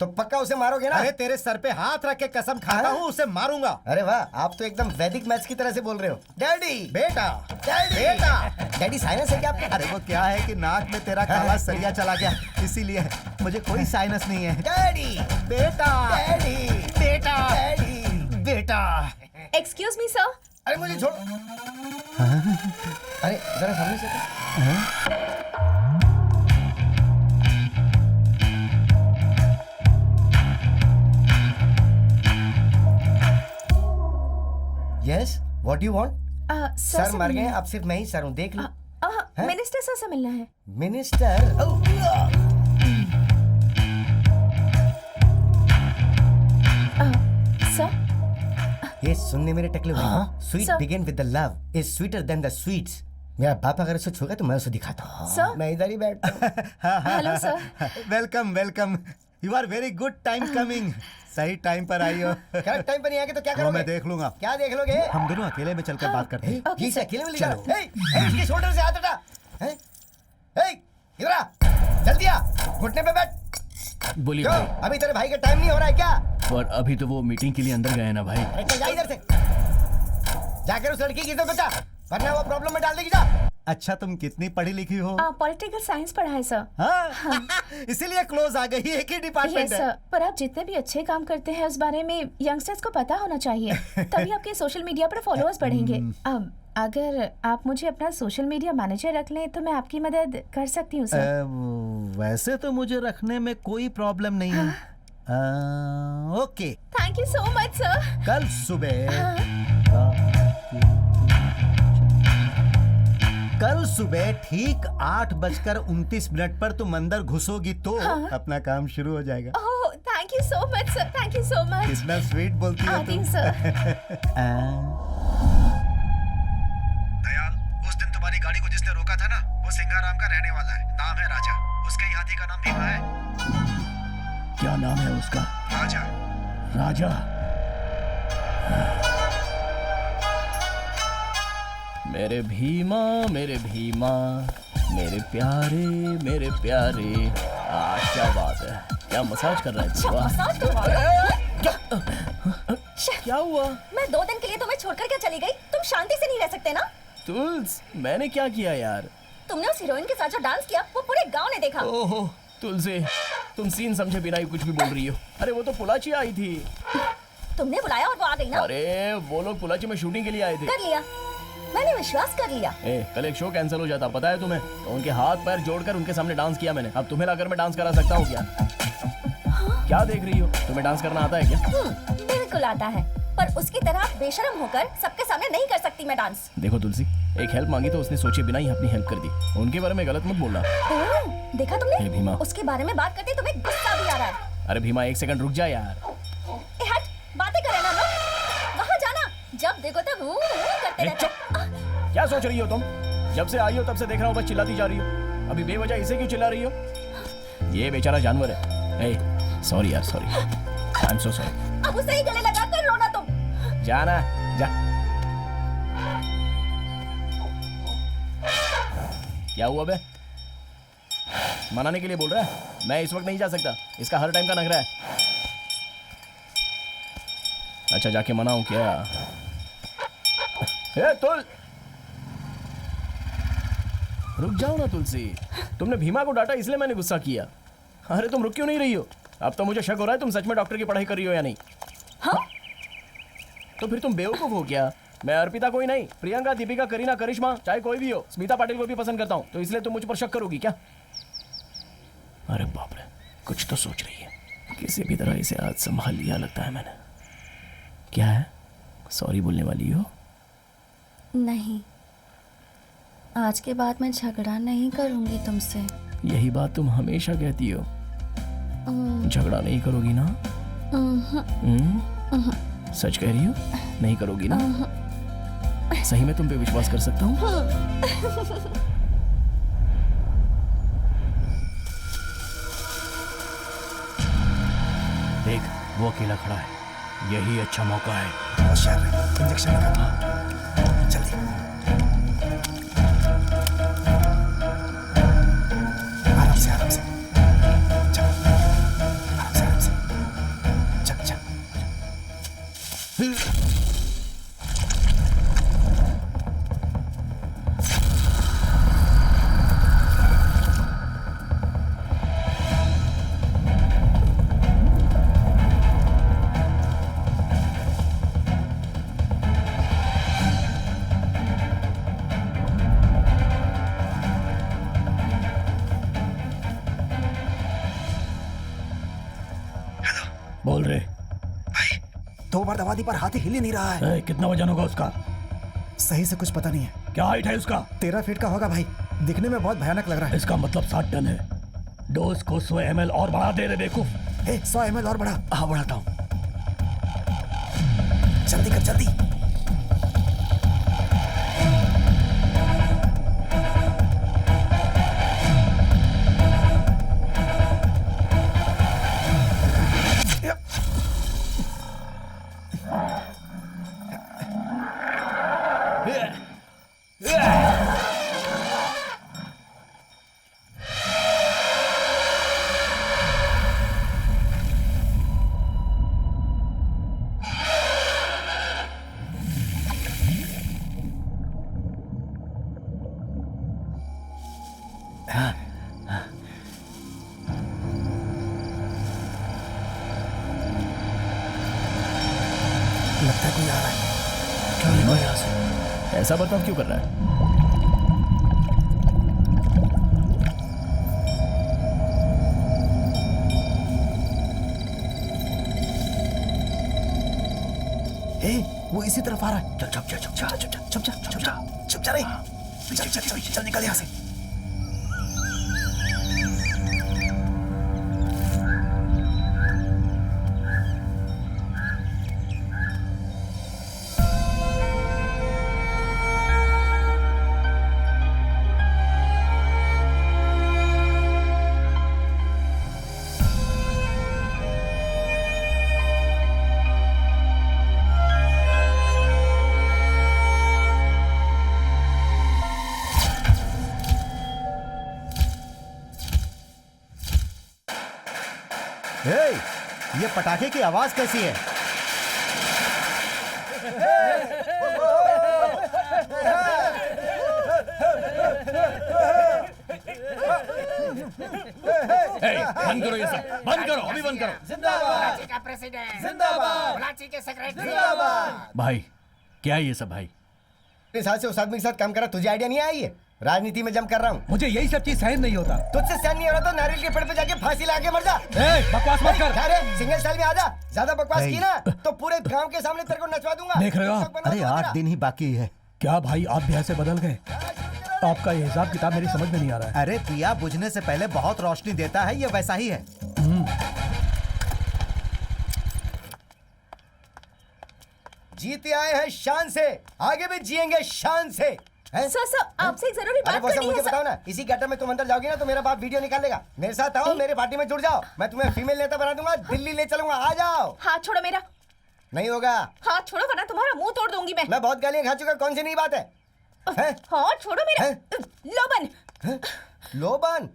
तो पक्का उसे मारोगे ना? अरे तेरे सर पे हाथ रख के कसम खाता हूँ उसे मारूंगा। अरे वाह, आप तो एकदम वैदिक मैथ्स की तरह से बोल रहे हो। डैडी, बेटा, डैडी, बेटा। डैडी साइनस है क्या आपको? अरे वो क्या है कि नाक में तेरा काला सरिया चला गया, इसीलिए मुझे कोई साइनस नहीं है। डैडी, बेटा, डैडी, बेटा, डैडी, बेटा। Excuse me sir. अरे मुझे छोड़। अरे जरा सामने से। Yes, what you want? Sir मर गए, अब सिर्फ मैं ही सर हूँ, देख लो। मिनिस्टर सर से मिलना है। मिनिस्टर? सर ये सुनने मेरे टकले हुए। Sweet Sir. Begin with the love is sweeter than the sweets. मेरा बाप अगर उसे छूगा तो मैं उसे दिखाता हूँ। Sir. मैं इधर ही बैठता हूँ। Hello sir. Welcome welcome, you are very good time coming. सही टाइम पर आई हो। करेक्ट टाइम पर नहीं आके तो क्या वो करोगे? मैं देख लूंगा। क्या देख लोगे? हम दोनों अकेले में चलकर बात करते हैं। जी से अकेले में ले जाओ। इसके शोल्डर से हाथ हटा। इधर आ, जल्दी आ, घुटने पे बैठ। बोलिए क्यों? भाई। अभी तेरे भाई का टाइम नहीं हो रहा है क्या? और अभी तो वो मीटिंग के लिए अंदर गए ना भाई। अरे चल जा इधर से, जाकर उस लड़की की इज्जत बचा, वरना वो प्रॉब्लम में डाल देगी। जा। अच्छा तुम कितनी पढ़ी लिखी हो? पॉलिटिकल साइंस पढ़ा है सर। हाँ? इसीलिए क्लोज आ गई, एक ही डिपार्टमेंट यस है। सर, पर आप जितने भी अच्छे काम करते हैं उस बारे में यंगस्टर्स को पता होना चाहिए, तभी आपके सोशल मीडिया पर फॉलोअर्स बढ़ेंगे। अब अगर आप मुझे अपना सोशल मीडिया मैनेजर रख लें तो मैं आपकी मदद कर सकती हूँ सर। वैसे तो मुझे रखने में कोई प्रॉब्लम नहीं है। Okay, thank you so much sir. कल सुबह ठीक 8:29 पर तुम अंदर घुसोगी तो अपना काम शुरू हो जाएगा। Oh thank you so much sir, thank you so much. कितना स्वीट बोलती हो आती तुम। हूँ सर। दयाल, उस दिन तुम्हारी गाड़ी को जिसने रोका था ना, वो सिंगाराम का रहने वाला है। नाम है राजा। उसके ही हाथी का नाम भीमा है। क्या नाम है उसका? राजा। राजा। मेरे भीमा, मेरे भीमा, मेरे प्यारे, मेरे प्यारे। क्या बात है, क्या मसाज कर रहा है? अच्छा, वाह। मसाज करवा रहा है? क्या हुआ? मैं 2 दिन के लिए तुम्हें छोड़कर क्या चली गई? तुम शांति से नहीं रह सकते ना? तुल्स, मैंने क्या किया यार? तुमने उस हीरोइन के साथ जो डांस किया वो पूरे गांव ने देखा। ओहो तुलसी, तुम सीन समझे बिना ही कुछ भी बोल रही हो। अरे वो तो पुलाची आई थी। तुमने बुलाया और वो आ गई ना? अरे वो लोग पुलाची में शूटिंग के लिए आए थे। कर लिया, मैंने विश्वास कर लिया। कल एक शो कैंसिल हो जाता, पता है तुम्हें? तो उनके हाथ पैर जोड़कर उनके सामने डांस किया मैंने। अब तुम्हें लाकर मैं डांस करा सकता हूँ क्या? क्या देख रही हो? तुम्हें डांस करना आता है क्या? बिल्कुल आता है, पर उसकी तरह बेशरम होकर सबके सामने नहीं कर सकती मैं डांस। देखो तुलसी, एक हेल्प मांगी तो उसने सोचे बिना ही अपनी हेल्प कर दी। उनके बारे में गलत मत बोलना। देखा तुमने? भीमा, उसके बारे में बात करते तुम्हें गुस्सा भी आ रहा है। अरे भीमा, एक सेकंड रुक जा यार। हट, बातें करें ना लोग। वहाँ जाना, जब देखो तब करते रहते। क्या सोच रही हो तुम? जब से आई हो तब से देख रहा हूँ बस चिल्लाती जा रही हो। अभी बेवजह इसे क्यों चिल्ला रही हो? ये बेचारा जानवर है। सॉरी यार, sorry, I am so sorry. अब उसे ही गले लगा कर रोना तुम। जाना, जा। क्या हुआ बे? मनाने के लिए बोल रहा है? मैं इस वक्त नहीं जा सकता, इसका हर टाइम का नखरा है। अच्छा जाके मनाऊं क्या? तुल, रुक जाओ ना तुलसी। तुमने भीमा को डांटा इसलिए मैंने गुस्सा किया। अरे तुम रुक क्यों नहीं रही हो? अब तो मुझे शक हो रहा है तुम सच में डॉक्टर की पढ़ाई कर रही हो या नहीं। हाँ? तो फिर तुम बेवकूफ हो क्या? मैं अर्पिता कोई नहीं, प्रियंका, दीपिका, करीना, करिश्मा, चाहे कोई भी हो, स्मिता पाटिल को भी पसंद करता हूँ, तो इसलिए तुम मुझ पर शक करोगी क्या? अरे बाप रे, कुछ तो सोच रही है। किसी भी तरह इसे आज संभाल लिया लगता है मैंने। क्या है, सॉरी बोलने वाली हो? नहीं, आज के बाद मैं झगड़ा नहीं करूंगी तुमसे। यही बात तुम हमेशा कहती हो। झगड़ा नहीं करोगी ना? सच कह रही हो? नहीं करोगी ना? सही में तुम पे विश्वास कर सकता हूँ? देख, वो अकेला खड़ा है, यही अच्छा मौका है। होशियार रहे, इंजेक्शन लगा। जल्दी। आराम से, आराम से। चलो, आराम से, आराम से। बोल रहे। दो बार दबा दी पर हाथ ही हिल ही नहीं रहा है। कितना वजन होगा उसका? सही से कुछ पता नहीं है। क्या हाइट है उसका? 13 फीट का होगा भाई, दिखने में बहुत भयानक लग रहा है। इसका मतलब 60 टन है। डोज को 100 ml और बढ़ा दे रे बेवकूफ। 100 ml और बढ़ा। हाँ बढ़ाता हूँ। जल्दी कर जल्दी। लगता है कोई आ रहा है। क्यों नहीं यहाँ से? ऐसा बर्ताव क्यों कर रहा है? वो इसी तरफ आ रहा है। चल चुप जा चुप जा चुप जा चुप जा चुप जा चुप जा रे। चल चल चल चल निकल यहाँ से। ये पटाखे की आवाज कैसी है? बंद करो ये सब, बंद करो, अभी बंद करो। जिंदाबाद का प्रेसिडेंट, जिंदाबाद भोलाची के सेक्रेटरी, जिंदाबाद। भाई क्या है ये सब भाई? इतने साल से उस आदमी के साथ काम करा, तुझे आइडिया नहीं आई है? राजनीति में जम कर रहा हूँ। मुझे यही सब चीज सहन नहीं होता। तुझसे सहन नहीं हो रहा तो नारियल के पेड़ पे जाके फांसी लगा के मर जा। बकवास मत कर। क्या रे, सिंगल स्टाइल में आ जा। ज्यादा बकवास की ना तो पूरे गांव के सामने तेरे को नचवा दूंगा। देख रहे हो? अरे 8 दिन ही बाकी है। क्या भाई आप भी ऐसे बदल गए? आपका ये हिसाब किताब मेरी समझ में नहीं आ रहा है। अरे दिया बुझने से पहले बहुत रोशनी देता है, ये वैसा ही है। जीते आए हैं शान से, आगे भी जिएंगे शान से। सर आपसे एक जरूरी बात करनी है। मुझे बताओ ना, इसी गटर में तुम अंदर जाओगी ना तो मेरा बाप वीडियो निकालेगा। मेरे साथ आओ, मेरे पार्टी में जुड़ जाओ, मैं तुम्हें फीमेल नेता बना दूंगा, दिल्ली ले चलूंगा। आ जाओ। हाथ छोड़ो मेरा। नहीं होगा। हाथ छोड़ो वरना तुम्हारा मुंह तोड़ दूंगी मैं बहुत गालियां खा चुका, कौन सी नई बात है? हाथ छोड़ो मेरा। लोबन। लोबन?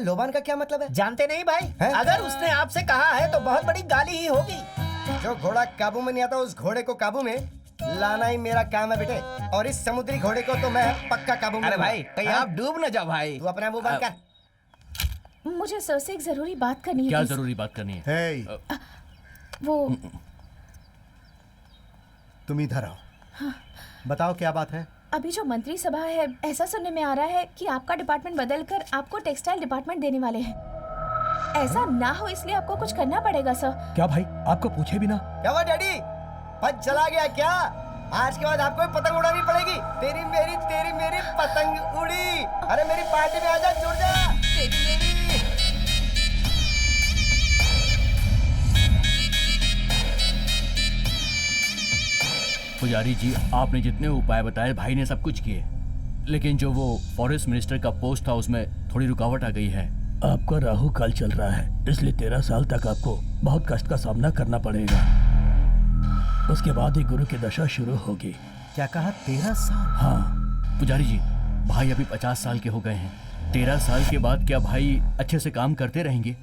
लोबान का क्या मतलब है? जानते नहीं भाई? अगर उसने आपसे कहा है तो बहुत बड़ी गाली ही होगी। जो घोड़ा काबू में नहीं आता उस घोड़े को काबू में लाना ही मेरा काम है बेटे, और इस समुद्री घोड़े को तो मैं पक्का काबू में। अरे भाई कहीं आप डूब न जाओ भाई। तू अपना मुंह बंद कर। मुझे सर से एक जरूरी बात करनी है। क्या please। जरूरी बात करनी है? वो तुम इधर आओ। हाँ। बताओ क्या बात है? अभी जो मंत्री सभा है, ऐसा सुनने में आ रहा है कि आपका डिपार्टमेंट बदलकर आपको टेक्सटाइल डिपार्टमेंट देने वाले हैं। ऐसा ना हो इसलिए आपको कुछ करना पड़ेगा सर। क्या भाई आपको पूछे भी ना? क्या हुआ डैडी, पद चला गया क्या? आज के बाद आपको भी पतंग उड़ानी पड़ेगी। तेरी मेरी पतंग उड़ी। अरे मेरी पार्टी में आजा, जुड़ जा। तेरी मेरी। पुजारी जी, आपने जितने उपाय बताए भाई ने सब कुछ किए, लेकिन जो वो फॉरेस्ट मिनिस्टर का पोस्ट था उसमें थोड़ी रुकावट आ गई है। आपका राहु काल चल रहा है, इसलिए 13 साल तक आपको बहुत कष्ट का सामना करना पड़ेगा। उसके बाद ही गुरु की दशा शुरू होगी। क्या कहा? 13 साल? हाँ पुजारी जी, भाई अभी 50 साल के हो गए हैं। 13 साल के बाद क्या भाई अच्छे से काम करते रहेंगे?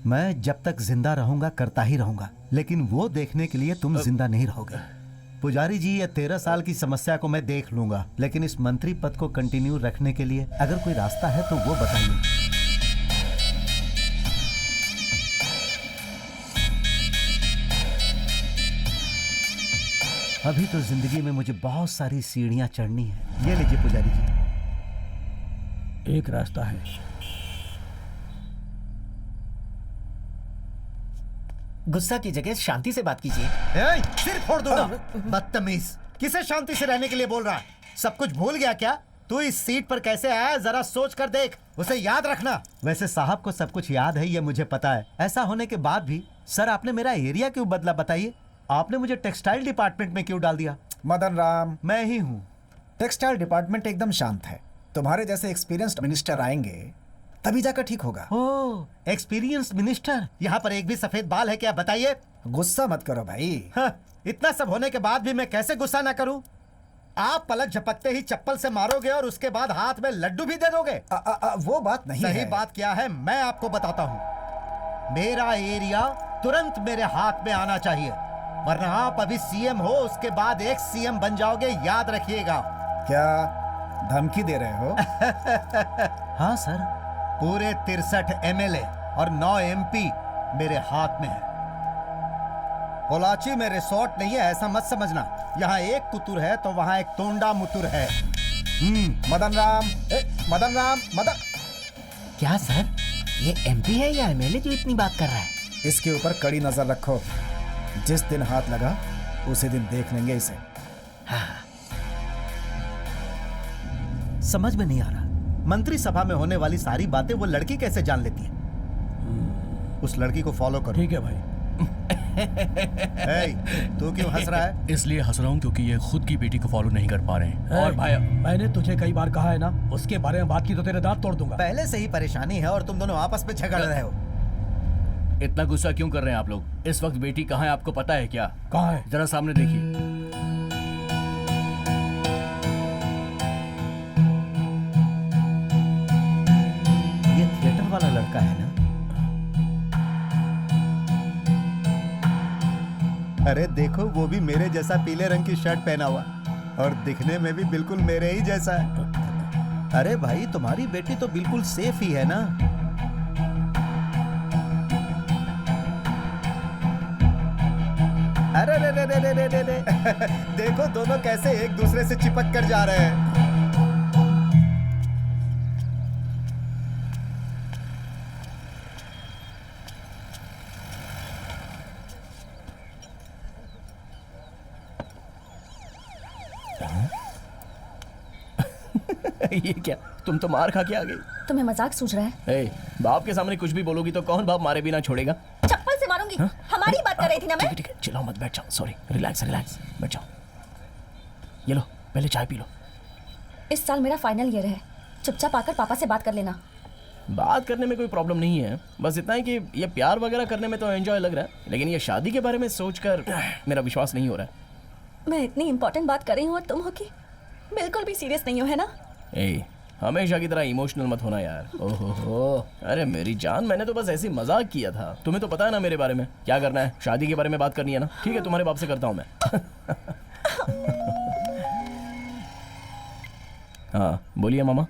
मैं जब तक जिंदा रहूंगा करता ही रहूंगा, लेकिन वो देखने के लिए तुम जिंदा नहीं रहोगे। पुजारी जी, ये 13 साल की समस्या को मैं देख लूंगा, लेकिन इस मंत्री पद को कंटिन्यू रखने के लिए अगर कोई रास्ता है तो वो बताइए। अभी तो जिंदगी में मुझे बहुत सारी सीढ़ियां चढ़नी है। ये लीजिए पुजारी जी। एक रास्ता है। गुस्सा की जगह शांति से बात कीजिए। सिर फोड़ दूंगा। बदतमीज, किसे शांति से रहने के लिए बोल रहा है? सब कुछ भूल गया क्या? तू इस सीट पर कैसे आया जरा सोच कर देख, उसे याद रखना। वैसे साहब को सब कुछ याद है, ये मुझे पता है। ऐसा होने के बाद भी सर आपने मेरा एरिया क्यों बदला बताइए? आपने मुझे टेक्सटाइल डिपार्टमेंट में क्यों डाल दिया? मदन राम, मैं ही हूँ। टेक्सटाइल डिपार्टमेंट एकदम शांत है। तुम्हारे जैसे एक्सपीरियंस्ड मिनिस्टर आएंगे तभी जाकर ठीक होगा। ओह, एक्सपीरियंस मिनिस्टर। यहाँ पर एक भी सफेद बाल है क्या बताइए? गुस्सा मत करो भाई। इतना सब होने के बाद भी मैं कैसे गुस्सा ना करूं? आप पलक झपकते ही चप्पल से मारोगे और उसके बाद हाथ में लड्डू भी दे दोगे। वो बात नहीं है। सही बात क्या है मैं आपको बताता हूँ। मेरा एरिया तुरंत मेरे हाथ में आना चाहिए, वरना आप अभी सीएम हो, उसके बाद एक सीएम बन जाओगे, याद रखिएगा। क्या धमकी दे रहे हो? हाँ सर, पूरे 63 एमएलए और 9 एमपी मेरे हाथ में है। पोलाची में रिसोर्ट नहीं है ऐसा मत समझना। यहाँ एक कुतुर है तो वहाँ एक तोंडा मुतुर है। मदन राम, मदन राम, मदन। क्या सर, ये एमपी है या एमएलए जो इतनी बात कर रहा है? इसके ऊपर कड़ी नजर रखो। जिस दिन हाथ लगा उसी दिन देख लेंगे इसे। हाँ। समझ में नहीं आ रहा, मंत्री सभा में होने वाली सारी बातें वो लड़की कैसे जान लेती है? उस लड़की को फॉलो करो। ठीक है भाई। तू क्यों हंस रहा है? इसलिए हंस रहा हूँ क्योंकि ये खुद की बेटी को फॉलो नहीं कर पा रहे हैं। और भाई, मैंने तुझे कई बार कहा है ना, उसके बारे में बात की तो तेरे दांत तोड़ दूंगा। पहले से ही परेशानी है और तुम दोनों आपस में झगड़ रहे हो। इतना गुस्सा क्यों कर रहे हैं आप लोग? इस वक्त बेटी कहाँ है आपको पता है क्या? कहाँ है? जरा सामने देखिए। ये थिएटर वाला लड़का है ना? अरे देखो, वो भी मेरे जैसा पीले रंग की शर्ट पहना हुआ और दिखने में भी बिल्कुल मेरे ही जैसा है। अरे भाई, तुम्हारी बेटी तो बिल्कुल सेफ ही है ना? अरे रे रे रे रे रे रे देखो दोनों कैसे एक दूसरे से चिपक कर जा रहे हैं। ये क्या, तुम तो मार खा के आ गई। तुम्हें मजाक सूझ रहा है? ए, बाप के सामने कुछ भी बोलोगी तो कौन बाप मारे बिना छोड़ेगा? चप्पल से मारूंगी। हमारी बात कर रही थी ना मैं। ठीक है, चिल्लाओ मत, बैठ जाओ। सॉरी, रिलैक्स रिलैक्स, बैठ जाओ। ये लो, पहले चाय पी लो। इस साल मेरा फाइनल ईयर है, चुपचाप आकर पापा से बात कर लेना। बात करने में कोई प्रॉब्लम नहीं है, बस इतना है कि ये प्यार वगैरह करने में तो एंजॉय लग रहा है, लेकिन ये शादी के बारे में सोचकर मेरा विश्वास नहीं हो रहा है। मैं इतनी इंपॉर्टेंट बात कर रही हूँ और तुम हो कि बिल्कुल भी सीरियस नहीं हो, है ना? ए, हमेशा की तरह इमोशनल मत होना यार। ओहो, अरे मेरी जान, मैंने तो बस ऐसे ही मजाक किया था। तुम्हें तो पता है ना मेरे बारे में क्या करना है, शादी के बारे में बात करनी है ना। ठीक है, तुम्हारे बाप से करता हूँ मैं। हाँ बोलिए मामा।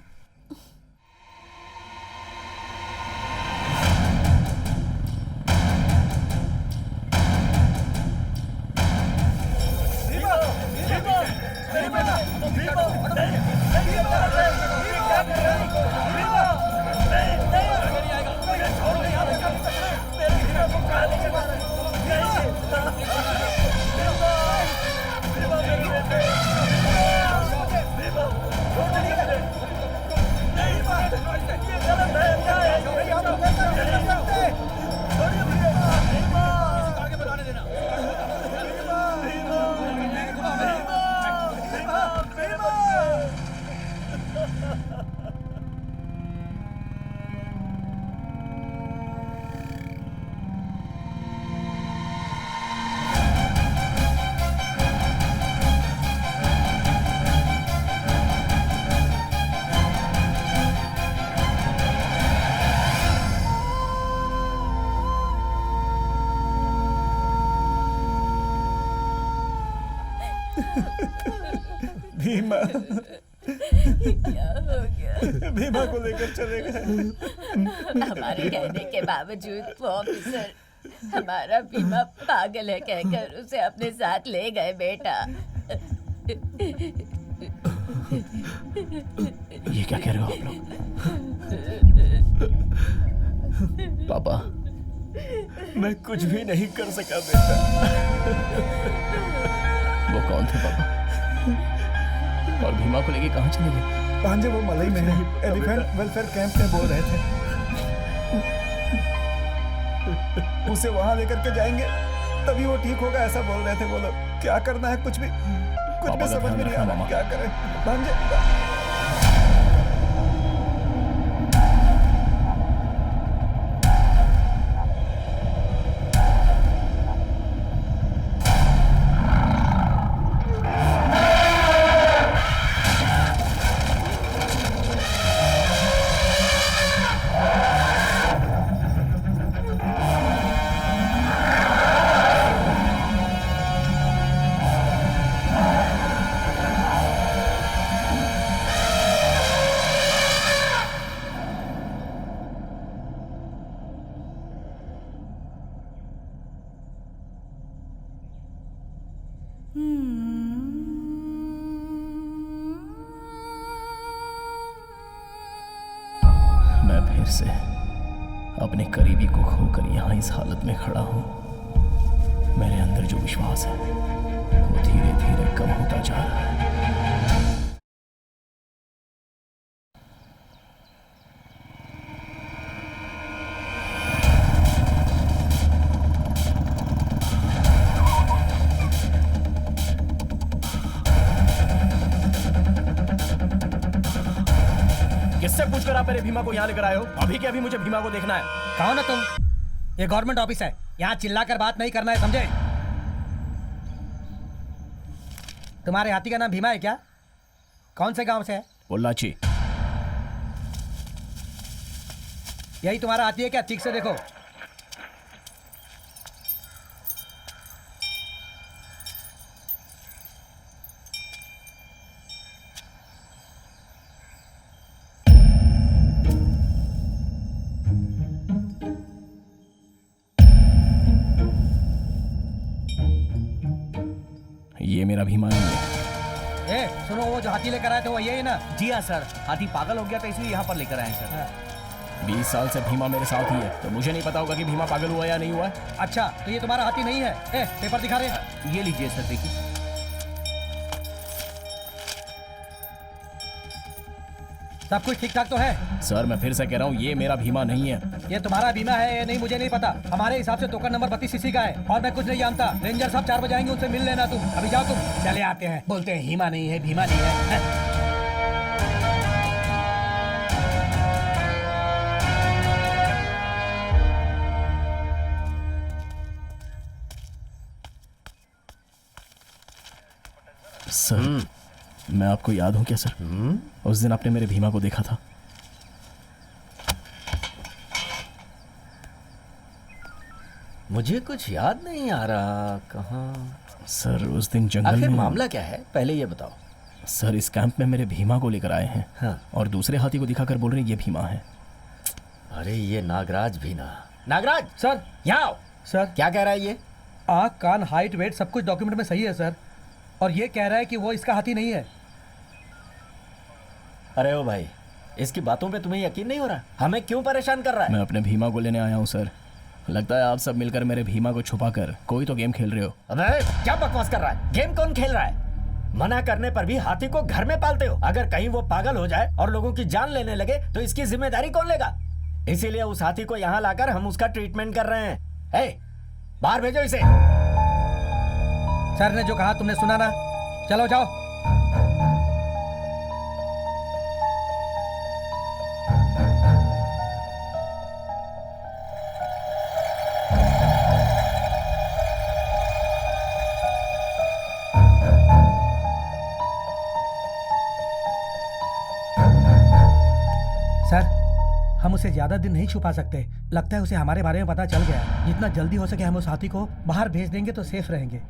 भीमा क्या हो गया? भीमा को लेकर चले गए। हमारे कहने के बावजूद वो ऑफिसर हमारा भीमा पागल है कहकर उसे अपने साथ ले गए बेटा। ये क्या कह रहे हो आप लोग? पापा, मैं कुछ भी नहीं कर सका बेटा। वो कौन थे पापा? और भीमा को लेके कहाँ चले गए? भांजे वो मलई में है, एलिफेंट वेलफेयर कैंप में बोल रहे थे। उसे वहां लेकर के जाएंगे तभी वो ठीक होगा, ऐसा बोल रहे थे वो लोग। क्या करना है कुछ भी समझ में नहीं आ रहा, क्या करें भांजे। मैं फिर से अपने करीबी को खोकर यहाँ इस हालत में खड़ा हूँ। मेरे अंदर जो विश्वास है वो धीरे धीरे कम होता जा रहा है। किससे पूछकर आप मेरे भीमा को यहाँ लेकर आए हो? अभी के अभी मुझे भीमा को देखना है। कौन है तुम? ये गवर्नमेंट ऑफिस है, यहाँ चिल्लाकर बात नहीं करना है, समझे? तुम्हारे हाथी का नाम भीमा है क्या? कौन से गांव से है? पोल्लाची। यही तुम्हारा हाथी है क्या? ठीक से देखो। ये मेरा भीमा नहीं है। ए, सुनो, वो जो हाथी लेकर आए थे वो यही ना? जी हाँ सर, हाथी पागल हो गया था इसलिए यहाँ पर लेकर आए हैं सर। 20 साल से भीमा मेरे साथ ही है, तो मुझे नहीं पता होगा कि भीमा पागल हुआ या नहीं हुआ। अच्छा, तो ये तुम्हारा हाथी नहीं है? ए, पेपर दिखा रहे। ये लीजिए सर, देखिए। सब कुछ ठीक ठाक तो है? सर मैं फिर से कह रहा हूँ, ये मेरा भीमा नहीं है। ये तुम्हारा बीमा है ये नहीं, मुझे नहीं पता। हमारे हिसाब से टोकन नंबर 32 सीसी का है और मैं कुछ नहीं जानता। रेंजर साहब 4 बजे आएंगे, उनसे मिल लेना तुम। अभी जाओ तुम। चले आते हैं, बोलते हैं हीमा नहीं है, भीमा नहीं है। सर मैं आपको याद हूँ क्या सर? उस दिन आपने मेरे भीमा को देखा था। मुझे कुछ याद नहीं आ रहा। कहाँ? सर उस दिन जंगल आखिर में। मामला क्या है पहले ये बताओ। सर इस कैंप में मेरे भीमा को लेकर आए हैं। हाँ। और दूसरे हाथी को दिखाकर बोल रहे हैं ये भीमा है। अरे ये नागराज भी ना। नागराज सर, यहाँ आओ। सर क्या कह रहा है ये? आँख कान हाइट वेट सब कुछ डॉक्यूमेंट में सही है सर, और ये कह रहा है कि वो इसका हाथी नहीं है। अरे ओ भाई, इसकी बातों पे तुम्हें यकीन नहीं हो रहा? हमें क्यों परेशान कर रहा है? मैं अपने भीमा को लेने आया हूँ सर। लगता है आप सब मिलकर मेरे भीमा को छुपाकर कोई तो गेम खेल रहे हो। अबे क्या बकवास कर रहा है? गेम कौन खेल रहा है? मना करने पर भी हाथी को घर में पालते हो। अगर कहीं वो पागल हो जाए और लोगों की जान लेने लगे तो इसकी जिम्मेदारी कौन लेगा? इसीलिए उस हाथी को यहाँ लाकर हम उसका ट्रीटमेंट कर रहे हैं। ए, बाहर भेजो इसे। सर ने जो कहा तुमने सुना ना? चलो जाओ। सर हम उसे ज्यादा दिन नहीं छुपा सकते। लगता है उसे हमारे बारे में पता चल गया है। जितना जल्दी हो सके हम उस हाथी को बाहर भेज देंगे तो सेफ रहेंगे।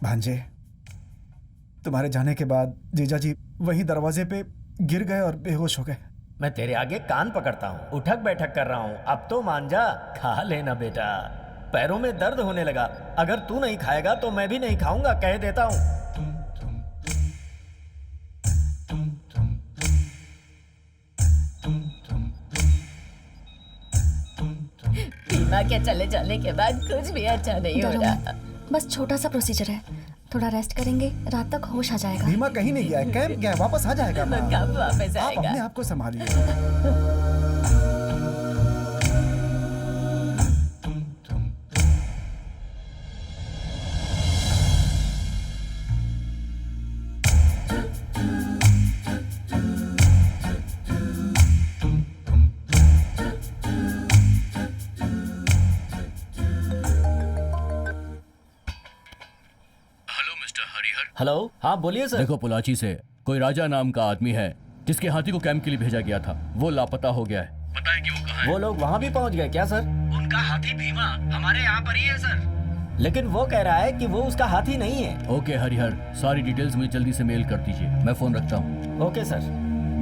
भांजे, तुम्हारे जाने के बाद जीजा जी वहीं दरवाजे पे गिर गए और बेहोश हो गए। मैं तेरे आगे कान पकड़ता हूँ, उठक बैठक कर रहा हूँ, अब तो मान जा, खा लेना बेटा। पैरों में दर्द होने लगा, अगर तू नहीं खाएगा तो मैं भी नहीं खाऊंगा, कह देता हूँ। बीमा के चले जाने के बाद कुछ भी अच्छा नहीं हो डरो रहा। मत, बस छोटा सा प्रोसीजर है, थोड़ा रेस्ट करेंगे, रात तक होश आ जाएगा। भीमा कहीं नहीं गया है, कैंप गया है, वापस आ जाएगा माँ। कब वापस आप आएगा? अपने आप को संभालिए। हेलो, हाँ बोलिए सर। देखो, पोलाची से कोई राजा नाम का आदमी है जिसके हाथी को कैंप के लिए भेजा गया था, वो लापता हो गया है। पता है कि वो कहाँ है? वो लोग वहाँ भी पहुँच गए क्या सर? उनका हाथी भीमा हमारे यहाँ पर ही है सर। लेकिन वो कह रहा है कि वो उसका हाथी नहीं है। ओके हरिहर, सारी डिटेल्स मुझे जल्दी से मेल कर दीजिए, मैं फोन रखता हूँ। Okay sir.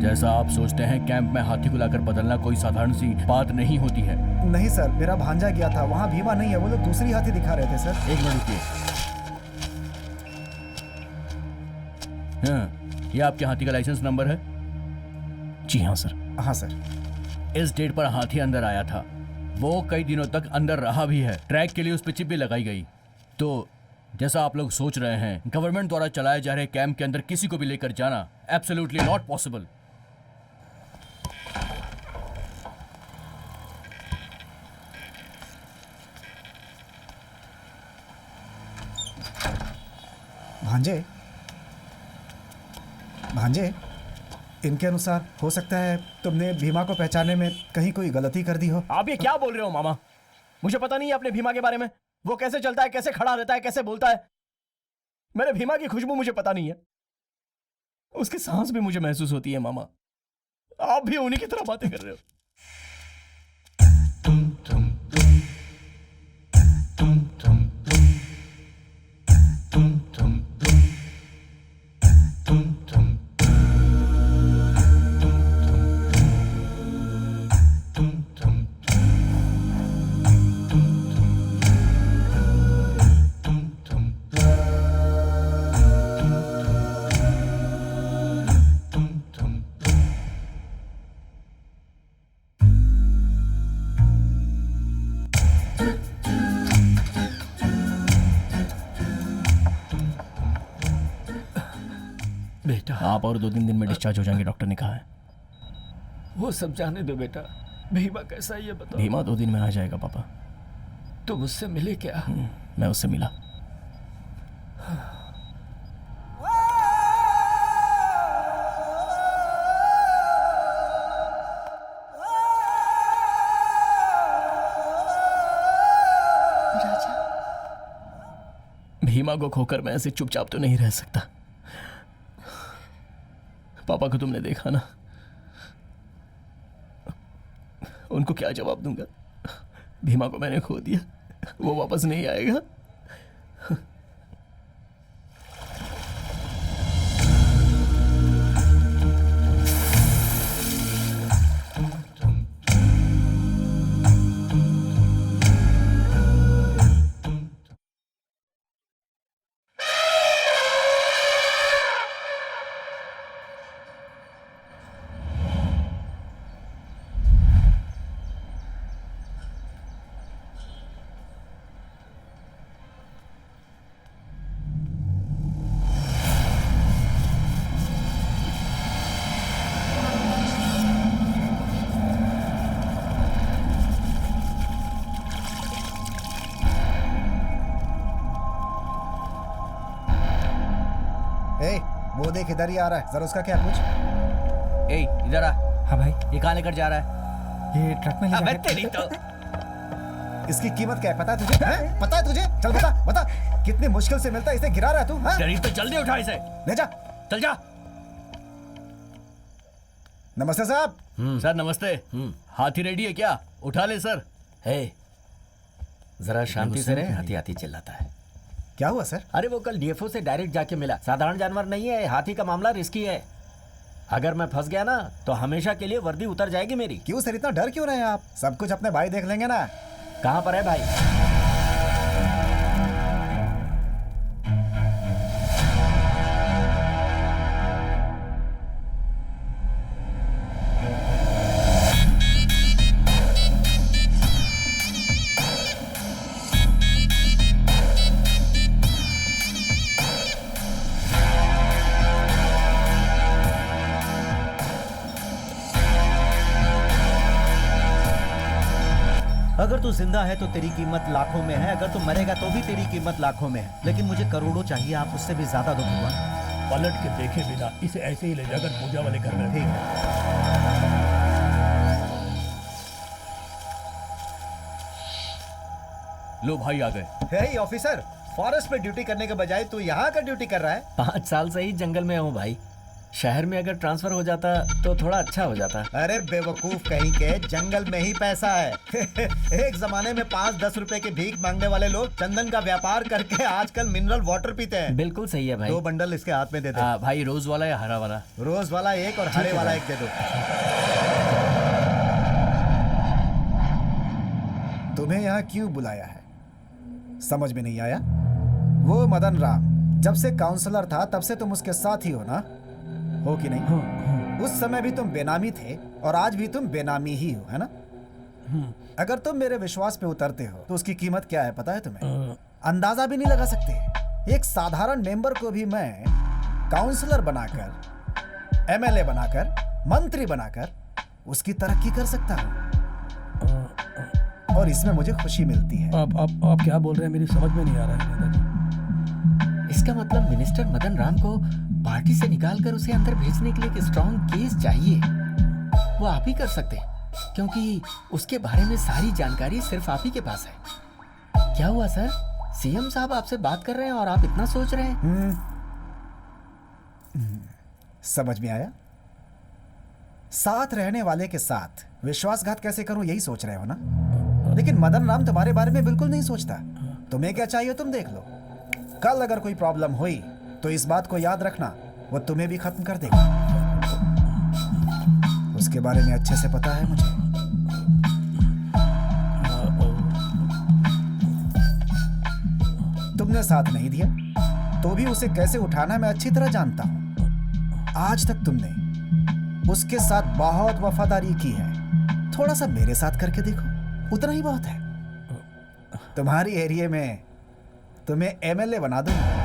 जैसा आप सोचते हैं, कैंप में हाथी को लाकर बदलना कोई साधारण सी बात नहीं होती है। नहीं सर, मेरा भांजा गया था, वहाँ भीमा नहीं है, वो लोग दूसरी हाथी दिखा रहे थे सर। एक मिनट रुकिए। हाँ, ये आपके हाथी का लाइसेंस नंबर है? जी हाँ सर। हाँ सर। इस डेट पर हाथी अंदर आया था, वो कई दिनों तक अंदर रहा भी है, ट्रैक के लिए उस पर चिप भी लगाई गई। तो जैसा आप लोग सोच रहे हैं, गवर्नमेंट द्वारा चलाए जा रहे कैंप के अंदर किसी को भी लेकर जाना एब्सोल्युटली नॉट पॉसिबल। भांजे, भांजे, इनके अनुसार हो सकता है तुमने भीमा को पहचानने में कहीं कोई गलती कर दी हो। आप ये क्या बोल रहे हो मामा? मुझे पता नहीं है अपने भीमा के बारे में। वो कैसे चलता है, कैसे खड़ा रहता है, कैसे बोलता है। मेरे भीमा की खुशबू मुझे पता नहीं है, उसकी सांस भी मुझे महसूस होती है मामा। आप भी उन्हीं की तरह बातें कर रहे हो। बेटा, आप और 2-3 दिन में डिस्चार्ज हो जाएंगे, डॉक्टर ने कहा है। वो सब जाने दो बेटा, भीमा कैसा है ये बताओ। भीमा 2 दिन में आ जाएगा पापा। तुम उससे मिले क्या? मैं उससे मिला। भीमा को खोकर मैं ऐसे चुपचाप तो नहीं रह सकता। पापा को तुमने देखा ना, उनको क्या जवाब दूंगा? भीमा को मैंने खो दिया, वो वापस नहीं आएगा। वो देख इधर ही आ रहा है, जरा उसका क्या पूछ। ए इधर आ। हाँ भाई, ये कहाँ लेकर जा रहा है? ये ट्रक में ले अबे जाके- तेरी तो। इसकी कीमत क्या है पता है तुझे? हैं? पता है तुझे? चल बता बता, कितनी मुश्किल से मिलता है, इसे गिरा रहा है तू। हैं? शरीर पे जल्दी उठा इसे। ले जा। चल जा। नमस्ते साहब। सर नमस्ते। हाथी रेडी है क्या? उठा ले सर। हे, जरा शांति से रहे, हाथी हाथी चिल्लाता है। क्या हुआ सर? अरे वो कल डीएफओ से डायरेक्ट जाके मिला, साधारण जानवर नहीं है, हाथी का मामला रिस्की है। अगर मैं फंस गया ना तो हमेशा के लिए वर्दी उतर जाएगी मेरी। क्यों सर, इतना डर क्यों रहे हैं आप? सब कुछ अपने भाई देख लेंगे ना। कहाँ पर है भाई? अगर तू जिंदा है तो तेरी कीमत लाखों में है, अगर तू मरेगा तो भी तेरी कीमत लाखों में है, लेकिन मुझे करोड़ों चाहिए, आप उससे भी ज्यादा दो भगवान। पलट के देखे बिना इसे ऐसे ही ले जाकर पूजा वाले घर में। ठीक है। लो भाई आ गए। हे ऑफिसर, फॉरेस्ट में ड्यूटी करने के बजाय तू यहाँ का ड्यूटी कर रहा है? 5 साल से ही जंगल में हूँ भाई। शहर में अगर ट्रांसफर हो जाता तो थोड़ा अच्छा हो जाता। अरे बेवकूफ कहीं के, जंगल में ही पैसा है। एक जमाने में 5-10 रुपए के भीख मांगने वाले लोग चंदन का व्यापार करके आजकल मिनरल वाटर पीते हैं। बिल्कुल सही है भाई। 2 बंडल इसके हाथ में दे दे। भाई रोज वाला या हरा वाला? रोज वाला 1 और हरे वाला 1 दे दो। तुम्हें यहाँ क्यों बुलाया है समझ में नहीं आया? वो मदन राम जब से काउंसलर था तब से तुम उसके साथ ही हो ना, हो कि नहीं? उस समय भी तुम बेनामी थे और आज भी तुम बेनामी ही हो, है ना? अगर तुम मेरे विश्वास पे उतरते हो तो उसकी कीमत क्या है पता है तुम्हें? अंदाजा भी नहीं लगा सकते। एक साधारण मेंबर को भी मैं काउंसलर बनाकर, एमएलए बनाकर, मंत्री बनाकर उसकी तरक्की कर सकता हूँ और इसमें मुझे खुशी मिलती है। आप क्या बोल रहे हैं? मेरी समझ में नहीं आ रहा है दादाजी। इसका मतलब मिनिस्टर मदन राम को पार्टी से निकालकर उसे अंदर भेजने के लिए एक स्ट्रॉन्ग केस चाहिए। वो आप ही कर सकते हैं, क्योंकि उसके बारे में सारी जानकारी सिर्फ आप ही के पास है। क्या हुआ सर? सीएम साहब आपसे बात कर रहे हैं और आप इतना सोच रहे हैं? समझ में आया? साथ रहने वाले के साथ विश्वासघात कैसे करूं यही सोच रहे हो ना? लेकिन मदन राम तुम्हारे बारे में बिल्कुल नहीं सोचता। तुम्हें क्या चाहिए तुम देख लो। कल अगर कोई प्रॉब्लम हुई तो इस बात को याद रखना, वो तुम्हें भी खत्म कर देगा। उसके बारे में अच्छे से पता है मुझे। तुमने साथ नहीं दिया तो भी उसे कैसे उठाना मैं अच्छी तरह जानता हूं। आज तक तुमने उसके साथ बहुत वफादारी की है, थोड़ा सा मेरे साथ करके देखो, उतना ही बहुत है। तुम्हारी एरिया में तुम्हें एमएलए बना दूंगा।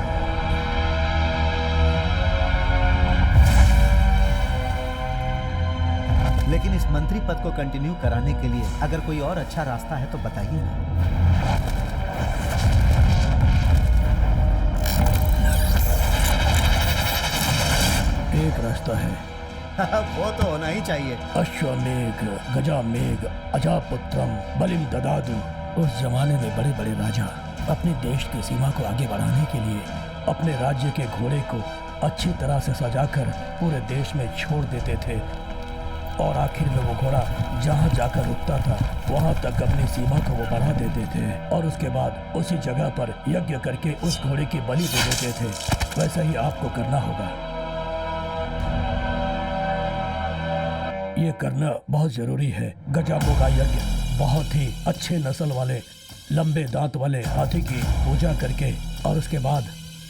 लेकिन इस मंत्री पद को कंटिन्यू कराने के लिए अगर कोई और अच्छा रास्ता है तो बताइए ना। एक रास्ता है। वो तो होना ही चाहिए। अश्वमेघ गजामेघ अजापुत्रम बलिम ददादु। उस जमाने में बड़े बड़े राजा अपने देश की सीमा को आगे बढ़ाने के लिए अपने राज्य के घोड़े को अच्छी तरह से सजाकर पूरे देश में छोड़ देते थे और आखिर में वो घोड़ा जहाँ जाकर रुकता था वहाँ तक अपनी सीमा को वो बढ़ा देते थे और उसके बाद उसी जगह पर यज्ञ करके उस घोड़े की बलि दे देते थे। वैसा ही आपको करना होगा। ये करना बहुत जरूरी है। गजाबों का यज्ञ बहुत ही अच्छे नस्ल वाले लंबे दांत वाले हाथी की पूजा करके और उसके बाद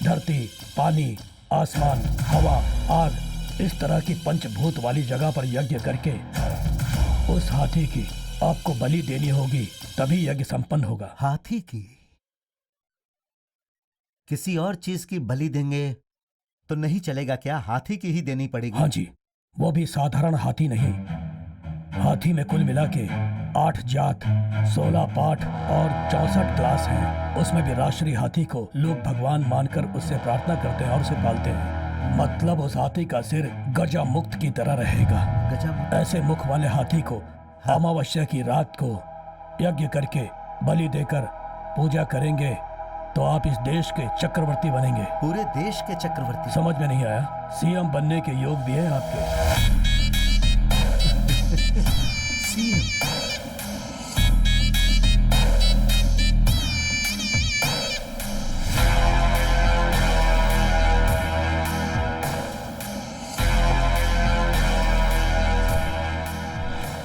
धरती, पानी, आसमान, हवा, आग, इस तरह की पंचभूत वाली जगह पर यज्ञ करके उस हाथी की आपको बलि देनी होगी, तभी यज्ञ संपन्न होगा। हाथी की? किसी और चीज की बलि देंगे तो नहीं चलेगा क्या? हाथी की ही देनी पड़ेगी? हाँ जी, वो भी साधारण हाथी नहीं। हाथी में कुल मिला के 8 जात, 16 पाठ और 64 क्लास हैं। उसमें भी राष्ट्रीय हाथी को लोग भगवान मानकर उससे प्रार्थना करते हैं और उसे पालते हैं। मतलब उस हाथी का सिर गजा मुक्त की तरह रहेगा। गजा? ऐसे मुख वाले हाथी को अमावस्या की रात को यज्ञ करके बलि देकर पूजा करेंगे तो आप इस देश के चक्रवर्ती बनेंगे। पूरे देश के चक्रवर्ती? समझ में नहीं आया? सीएम बनने के योग भी है आपके। सीएम?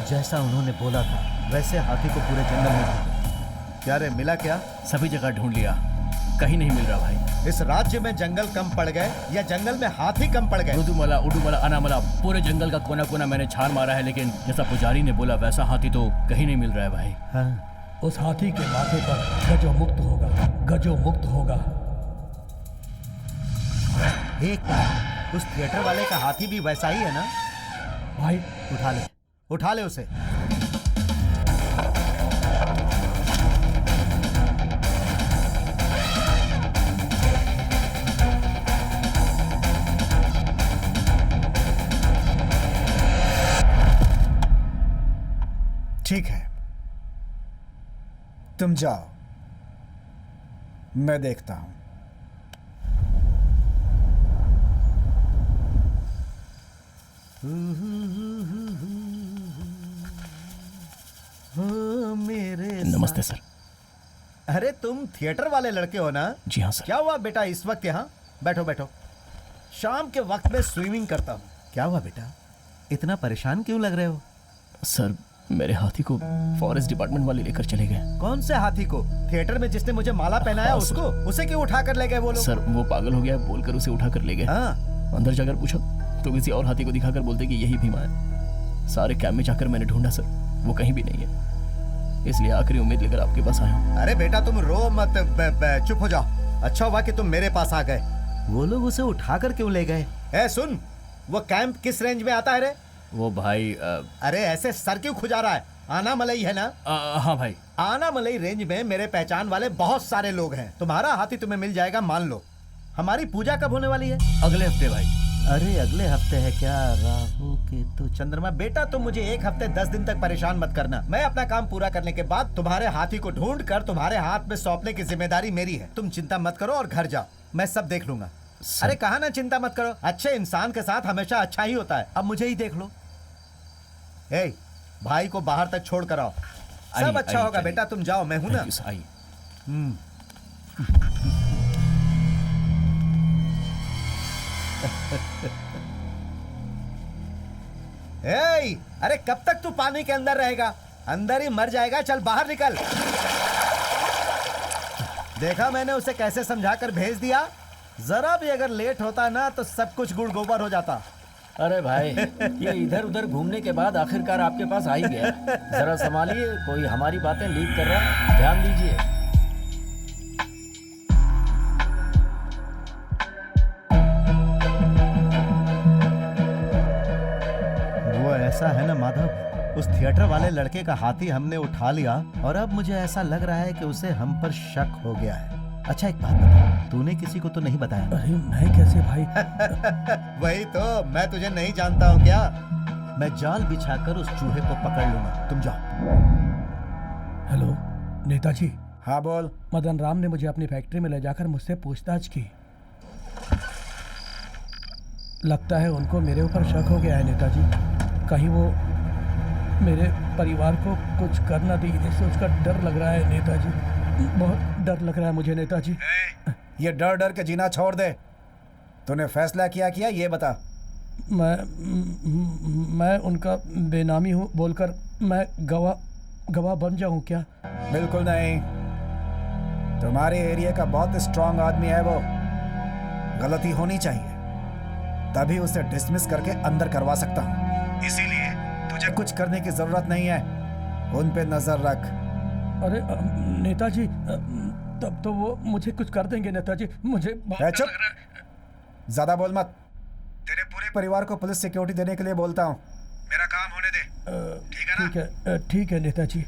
जैसा उन्होंने बोला था वैसे हाथी को पूरे जंगल में क्या रे मिला क्या? सभी जगह ढूंढ लिया, कहीं नहीं मिल रहा भाई। इस राज्य में जंगल कम पड़ गए या जंगल में हाथी कम पड़ गए? उडुमला, उडुमला, अनामला, पूरे जंगल का कोना कोना मैंने छान मारा है, लेकिन जैसा पुजारी ने बोला वैसा हाथी तो कहीं नहीं मिल रहा है भाई। हाँ। उस हाथी के माथे पर गजो मुक्त होगा, गजो मुक्त होगा। एक मिनट, उस थिएटर वाले का हाथी भी वैसा ही है ना? भाई उठा ले उसे। ठीक है, तुम जाओ, मैं देखता हूं। मेरे नमस्ते सर। अरे तुम थिएटर वाले लड़के हो ना? जी हाँ सर। क्या हुआ बेटा इस वक्त यहाँ? बैठो बैठो। शाम के वक्त में स्विमिंग करता हूँ। क्या हुआ बेटा, इतना परेशान क्यों लग रहे हो? सर मेरे हाथी को फॉरेस्ट डिपार्टमेंट वाले लेकर चले गए। कौन से हाथी को? थिएटर में जिसने मुझे माला पहनाया? हाँ, उसको? उसे क्यों उठा कर ले गए वो लोग? सर वो पागल हो गया बोलकर उसे उठा कर ले गए। हाँ। अंदर जाकर पूछा तो किसी और हाथी को दिखाकर बोलते कि यही भीमा है। सारे कैंप में जाकर मैंने ढूंढा सर, वो कहीं भी नहीं है, इसलिए आखिरी उम्मीद लेकर आपके पास आया हूँ। अरे बेटा तुम रो मत, चुप हो जाओ। अच्छा हुआ कि तुम मेरे पास आ गए। वो लोग उसे उठाकर क्यों ले गए? ए सुन, वो कैंप किस रेंज में आता है रे? वो भाई अरे ऐसे सर क्यों खुजा रहा है? आना मलई है ना? हाँ भाई। आना मलई रेंज में मेरे पहचान वाले बहुत सारे लोग हैं। तुम्हारा हाथी तुम्हें मिल जाएगा, मान लो। हमारी पूजा कब होने वाली है? अगले हफ्ते भाई। अरे अगले हफ्ते है क्या? राहु केतु चंद्रमा। बेटा तुम मुझे 1 हफ्ते 10 दिन तक परेशान मत करना। मैं अपना काम पूरा करने के बाद तुम्हारे हाथी को ढूंढ कर तुम्हारे हाथ में सौंपने की जिम्मेदारी मेरी है। तुम चिंता मत करो और घर जाओ, मैं सब देख लूंगा। अरे कहा ना चिंता मत करो। अच्छे इंसान के साथ हमेशा अच्छा ही होता है। अब मुझे ही देख लो। ए, भाई को बाहर तक छोड़ कर आओ, सब अच्छा होगा। बेटा तुम जाओ, मैं हूं ना। ए, अरे कब तक तू पानी के अंदर रहेगा? अंदर ही मर जाएगा। चल बाहर निकल। देखा मैंने उसे कैसे समझा कर भेज दिया। जरा भी अगर लेट होता ना तो सब कुछ गुड़ गोबर हो जाता। अरे भाई ये इधर उधर घूमने के बाद आखिरकार आपके पास आ ही गया। जरा संभालिए, कोई हमारी बातें लीक कर रहा है, ध्यान दीजिए। वो ऐसा है ना माधव, उस थिएटर वाले लड़के का हाथी हमने उठा लिया और अब मुझे ऐसा लग रहा है कि उसे हम पर शक हो गया है। अच्छा एक बात बता, तूने किसी को तो नहीं बताया? अरे मैं कैसे भाई? वही तो, मैं तुझे नहीं जानता हूँ क्या? मैं जाल बिछाकर उस चूहे को पकड़ लूंगा। तुम जाओ। हेलो नेताजी। हाँ बोल। मदन राम ने मुझे अपनी फैक्ट्री में ले जाकर मुझसे पूछताछ की। लगता है उनको मेरे ऊपर शक हो गया है नेताजी। कहीं वो मेरे परिवार को कुछ कर न दी, इससे उसका डर लग रहा है नेताजी। बहुत डर लग रहा है मुझे नेताजी। ये डर डर के जीना छोड़ दे। तूने फैसला किया ये बता। मैं उनका बेनामी हूँ बोलकर मैं गवाह बन जाऊँ क्या? बिल्कुल नहीं। तुम्हारे एरिया का बहुत स्ट्रांग आदमी है वो। गलती होनी चाहिए तभी उसे डिसमिस करके अंदर करवा सकता हूँ। इसीलिए तुझे कुछ करने की जरूरत नहीं है। उन पे नजर रख। अरे नेताजी, तब तो वो मुझे कुछ कर देंगे नेताजी। मुझे चुप, ज्यादा बोल मत। तेरे पूरे परिवार को पुलिस सिक्योरिटी देने के लिए बोलता हूँ। मेरा काम होने दे। ठीक है ना? ठीक है नेताजी।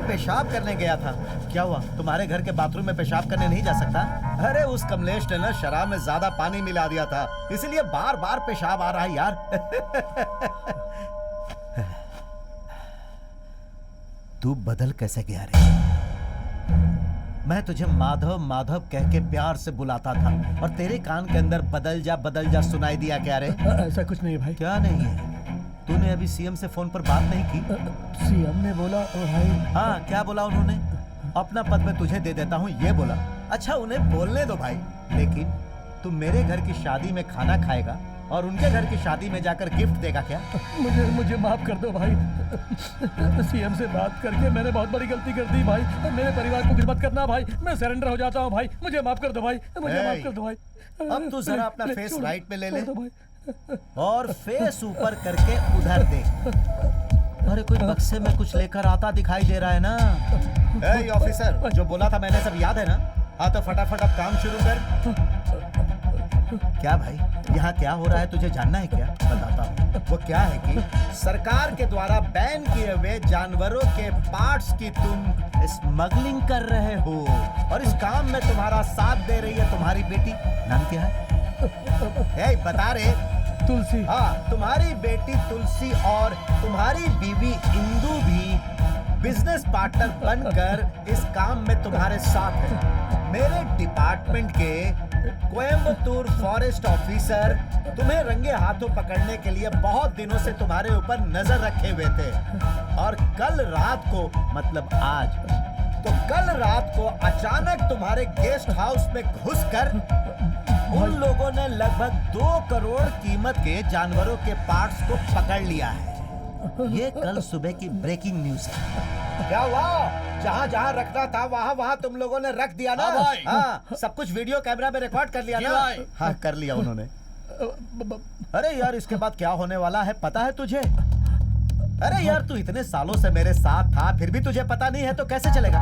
पेशाब करने गया था। क्या हुआ? तुम्हारे घर के बाथरूम में पेशाब करने नहीं जा सकता? अरे उस कमलेश ने ना शराब में ज्यादा पानी मिला दिया था, इसीलिए बार बार पेशाब आ रहा है यार। तू बदल कैसे गया रे? मैं तुझे माधव माधव कह के प्यार से बुलाता था और तेरे कान के अंदर बदल जा सुनाई दिया क्या रे? ऐसा कुछ नहीं भाई। क्या नहीं है? तूने अभी सीएम से फोन पर बात नहीं की? सीएम ने बोला भाई। हाँ, क्या बोला उन्होंने? अपना पद मैं तुझे दे देता हूँ ये बोला। अच्छा उन्हें बोलने दो भाई, लेकिन तू मेरे घर की शादी में खाना खाएगा और उनके घर की शादी में जाकर गिफ्ट देगा क्या? मुझे माफ कर दो भाई। सीएम से बात करके मैंने बहुत बड़ी गलती कर दी भाई। मेरे परिवार को कुछ मत करना भाई। मैं सरेंडर हो जाता हूँ भाई। मुझे माफ कर दो भाई। मुझे माफ कर दो भाई। अब तू जरा अपना फेस राइट पे ले ले और फेस ऊपर करके उधर देख। अरे कोई बक्से में कुछ लेकर आता दिखाई दे रहा है ना? ए ऑफिसर, जो बोला था मैंने सब याद है ना? हाँ तो फटाफट अब काम शुरू कर। क्या भाई, यहाँ क्या हो रहा है तुझे जानना है क्या? बताता हूँ। वो क्या है कि सरकार के द्वारा बैन किए हुए जानवरों के पार्ट्स की तुम स्मगलिंग कर रहे हो और इस काम में तुम्हारा साथ दे रही है तुम्हारी बेटी। नाम क्या है? बता रे। तुलसी। हाँ, तुम्हारी बेटी तुलसी और तुम्हारी बीवी इंदु भी बिजनेस पार्टनर बनकर इस काम में तुम्हारे साथ है। मेरे डिपार्टमेंट के कोयम्बतूर फॉरेस्ट ऑफिसर तुम्हें रंगे हाथों पकड़ने के लिए बहुत दिनों से तुम्हारे ऊपर नजर रखे हुए थे और कल रात को, मतलब आज, तो कल रात को अचानक तुम्हारे गेस्ट हाउस में घुसकर उन लोगों ने लगभग 2 करोड़ कीमत के जानवरों के पार्ट्स को पकड़ लिया है। ये कल सुबह की ब्रेकिंग न्यूज है। क्या हुआ? जहाँ जहाँ रखना था वहाँ वहाँ तुम लोगों ने रख दिया ना? हाँ, सब कुछ वीडियो कैमरा में रिकॉर्ड कर लिया ना? हाँ, कर लिया उन्होंने। अरे यार, इसके बाद क्या होने वाला है पता है तुझे? अरे यार, तू इतने सालों से मेरे साथ था, फिर भी तुझे पता नहीं है तो कैसे चलेगा?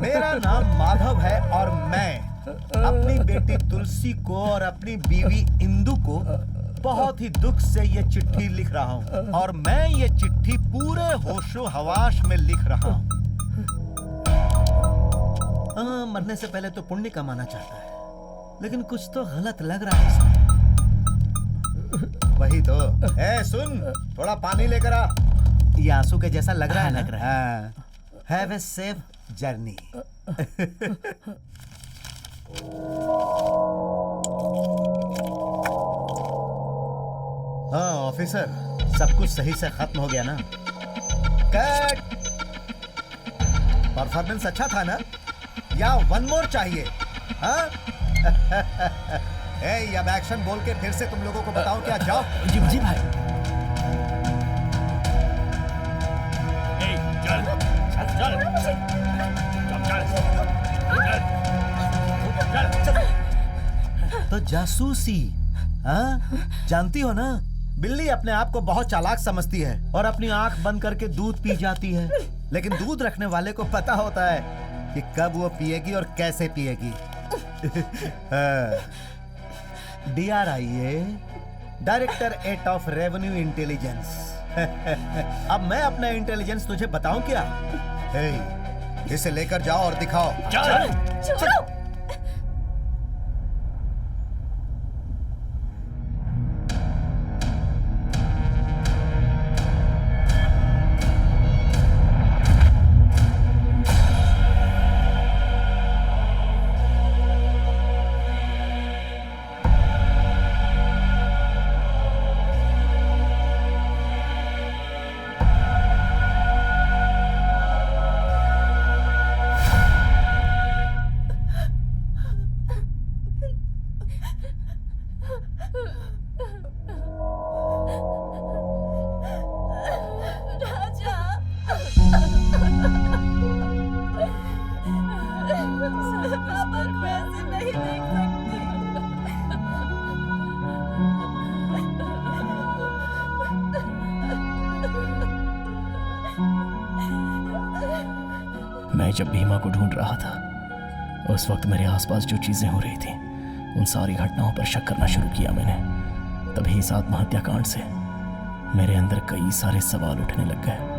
मेरा नाम माधव है और मैं अपनी बेटी तुलसी को और अपनी बीवी इंदु को बहुत ही दुख से ये चिट्ठी लिख रहा हूँ और मैं ये चिट्ठी पूरे होशो हवास में लिख रहा हूँ। मरने से पहले तो पुण्य कमाना चाहता है, लेकिन कुछ तो गलत लग रहा है इसमें। वही तो। सुन, थोड़ा पानी लेकर आ। ये आंसू के जैसा लग रहा है, लग रहा है। Have a safe journey. हाँ ऑफिसर, सब कुछ सही से खत्म हो गया ना? कट। परफॉर्मेंस अच्छा था ना? या 1 मोर चाहिए? हाँ? अब एक्शन बोल के फिर से तुम लोगों को बताओ क्या? जाओ। जी भाई। चल चल चल। तो जासूसी, हाँ? जानती हो ना बिल्ली अपने आप को बहुत चालाक समझती है और अपनी आंख बंद करके दूध पी जाती है, लेकिन दूध रखने वाले को पता होता है कि कब वो पिएगी और कैसे पिएगी। DRIA, director 8 of revenue intelligence. अब मैं अपना इंटेलिजेंस तुझे बताऊं क्या? इसे लेकर जाओ और दिखाओ। छोड़ो। मैं जब भीमा को ढूंढ रहा था, उस वक्त मेरे आसपास जो चीजें हो रही थी, उन सारी घटनाओं पर शक करना शुरू किया मैंने। तभी इस आत्महत्या कांड से मेरे अंदर कई सारे सवाल उठने लग गए।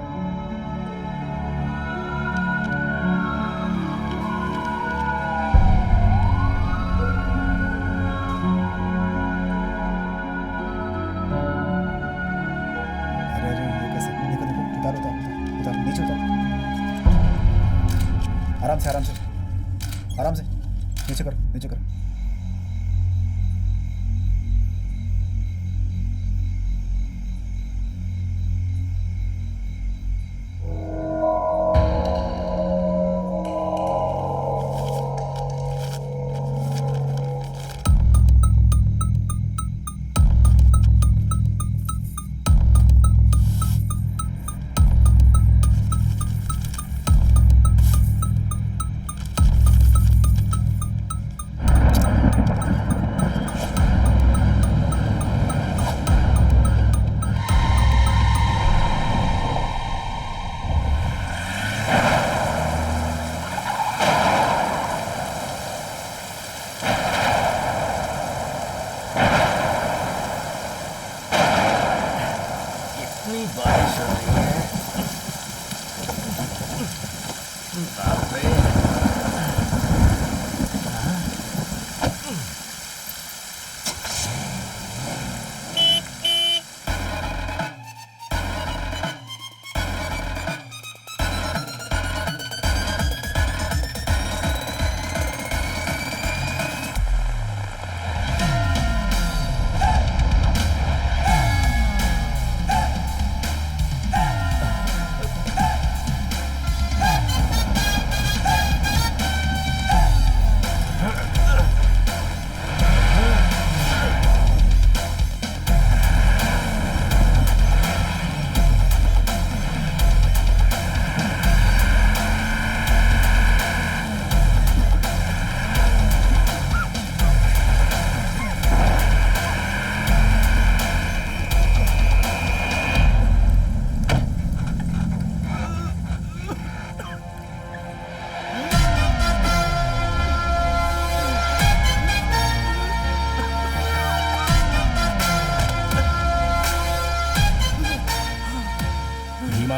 आराम से नीचे करो, नीचे करो।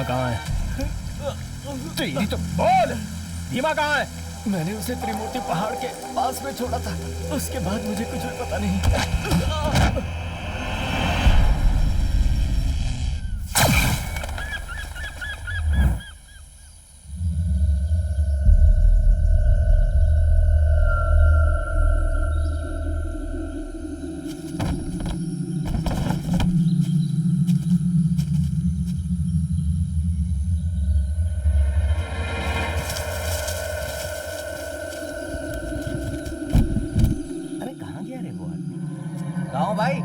कहाँ है? तेरी तो बोल, भीमा कहाँ है? मैंने उसे त्रिमूर्ति पहाड़ के पास में छोड़ा था, उसके बाद मुझे कुछ भी पता नहीं। गाँव भाई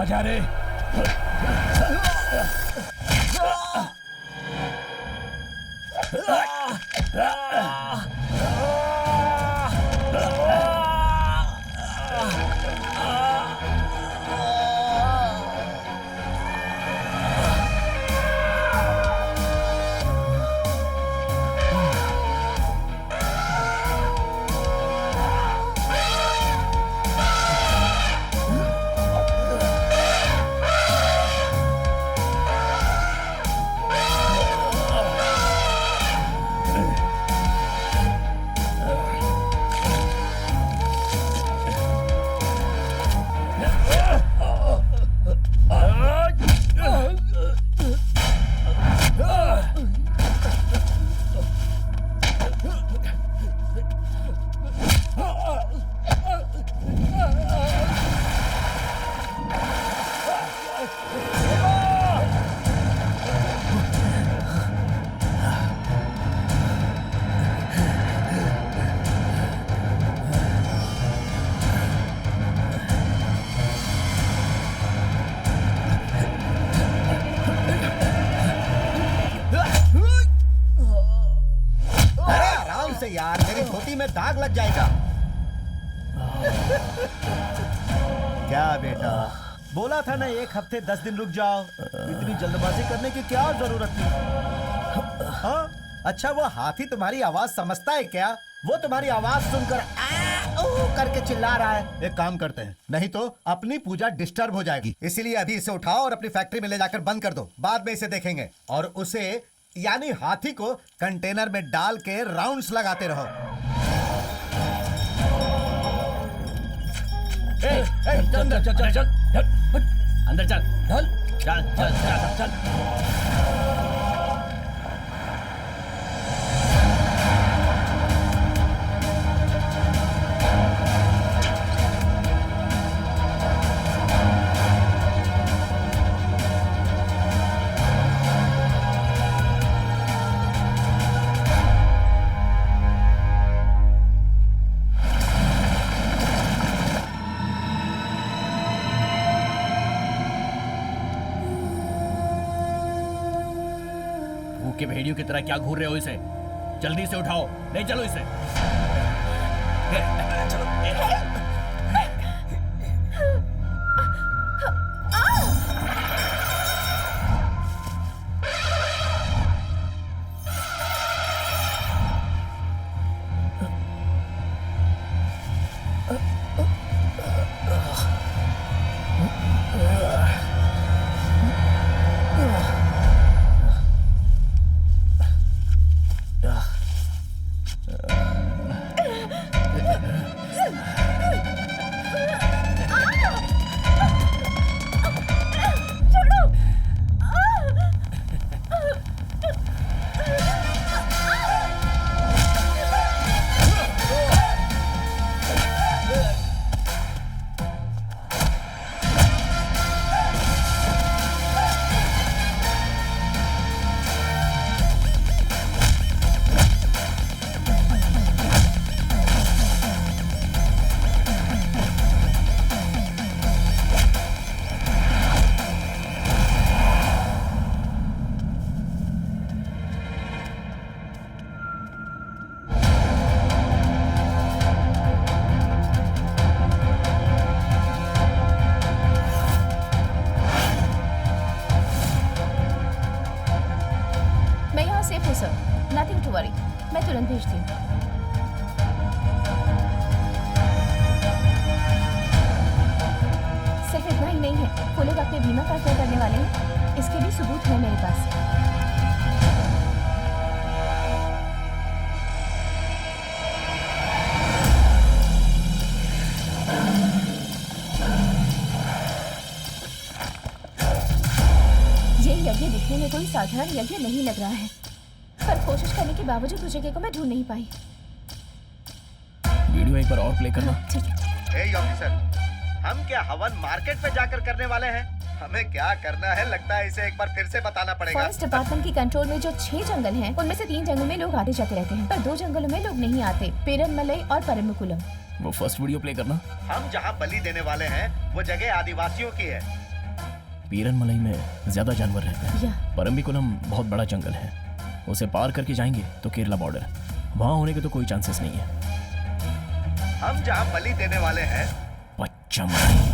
जा रे। यार मेरी धोती में दाग लग जाएगा। क्या बेटा, बोला था ना 1 हफ्ते 10 दिन रुक जाओ। इतनी जल्दबाजी करने की क्या जरूरत थी? हाँ? अच्छा वो हाथी तुम्हारी आवाज समझता है क्या? वो तुम्हारी आवाज सुनकर करके चिल्ला रहा है। एक काम करते हैं, नहीं तो अपनी पूजा डिस्टर्ब हो जाएगी। इसीलिए अभी इसे उठाओ और अपनी फैक्ट्री में ले जाकर बंद कर दो। बाद में इसे देखेंगे। और उसे यानी हाथी को कंटेनर में डाल के राउंड्स लगाते रहो। चल चल चल चल अंदर चल चल चल चल चल चल। के भेड़ियों की तरह क्या घूर रहे हो इसे? जल्दी से उठाओ, नहीं चलो इसे। चलो। नथिंग टू वरी, मैं तुरंत भेजती हूँ। सिर्फ इतना ही नहीं है, वो लोग अपने बीमा का क्या करने वाले हैं, इसके भी सबूत है मेरे पास। ये यज्ञ दिखने में कोई साधारण यज्ञ नहीं लग रहा है, पर कोशिश करने के बावजूद उस जगह को मैं ढूंढ नहीं पाई। वीडियो एक बार और प्ले करना। ठीक है। हे ऑफिसर, हम क्या हवन मार्केट में जाकर करने वाले हैं? हमें क्या करना है लगता है इसे एक बार फिर से बताना पड़ेगा। फॉरेस्ट डिपार्टमेंट की कंट्रोल में जो 6 जंगल हैं, उनमें से 3 जंगल में लोग आते जाते रहते हैं, पर 2 जंगलों में लोग नहीं आते, पेरनमलई और परम्बिकुलम। वो फर्स्ट वीडियो प्ले करना। हम जहाँ बलि देने वाले हैं वो जगह आदिवासियों की है। पीरनमलई में ज्यादा जानवर रहते हैं। या परम्बिकुलम बहुत बड़ा जंगल है, उसे पार करके जाएंगे तो केरला बॉर्डर, वहां होने के तो कोई चांसेस नहीं है। हम जहाँ बलि देने वाले हैं पच्चमढ़ी।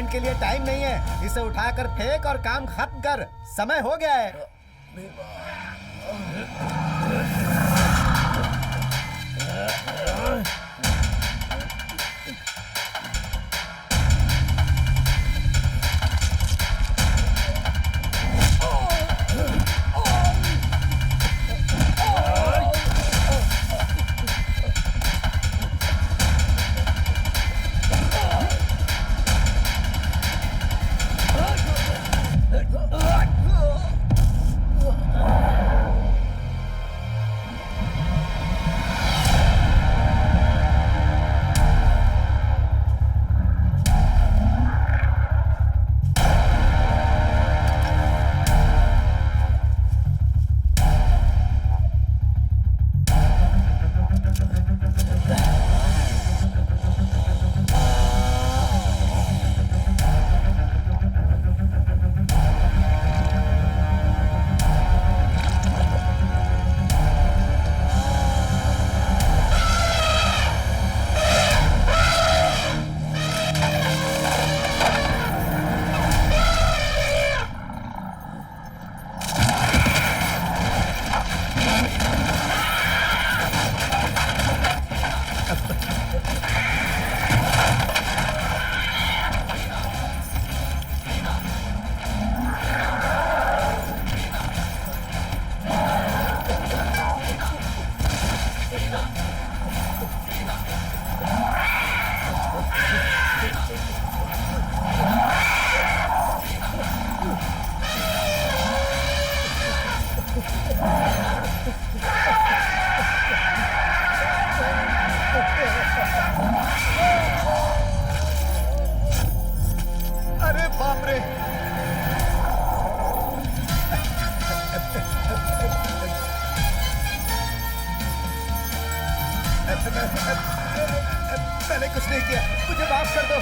के लिए टाइम नहीं है, इसे उठाकर फेंक और काम खत्म कर, समय हो गया है। अरे बाप रे! मैंने कुछ नहीं किया, मुझे माफ कर दो।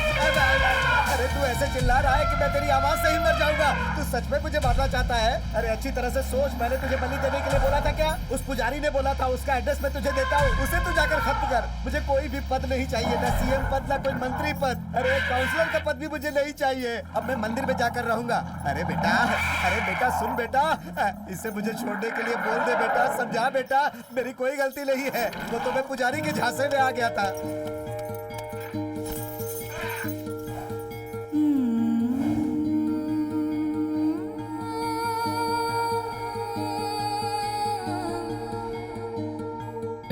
अरे तू ऐसे चिल्ला रहा है कि मैं तेरी आवाज से ही मर जाऊंगा। तू सच में मुझे मारना चाहता है? अरे अच्छी तरह से सोच, मैंने तुझे बलि देने के लिए बोला था क्या? उस पुजारी ने बोला था, उसका एड्रेस मैं तुझे देता हूँ, उसे तू जाकर खत्म कर। मुझे कोई भी पद नहीं चाहिए, ना सीएम पद, ना कोई मंत्री पद। अरे काउंसलर का पद भी मुझे नहीं चाहिए। अब मैं मंदिर में जाकर रहूंगा। अरे बेटा सुन बेटा, इसे मुझे छोड़ने के लिए बोल दे बेटा, समझा बेटा, मेरी कोई गलती नहीं है। वो तो मैं पुजारी के झांसे में आ गया था।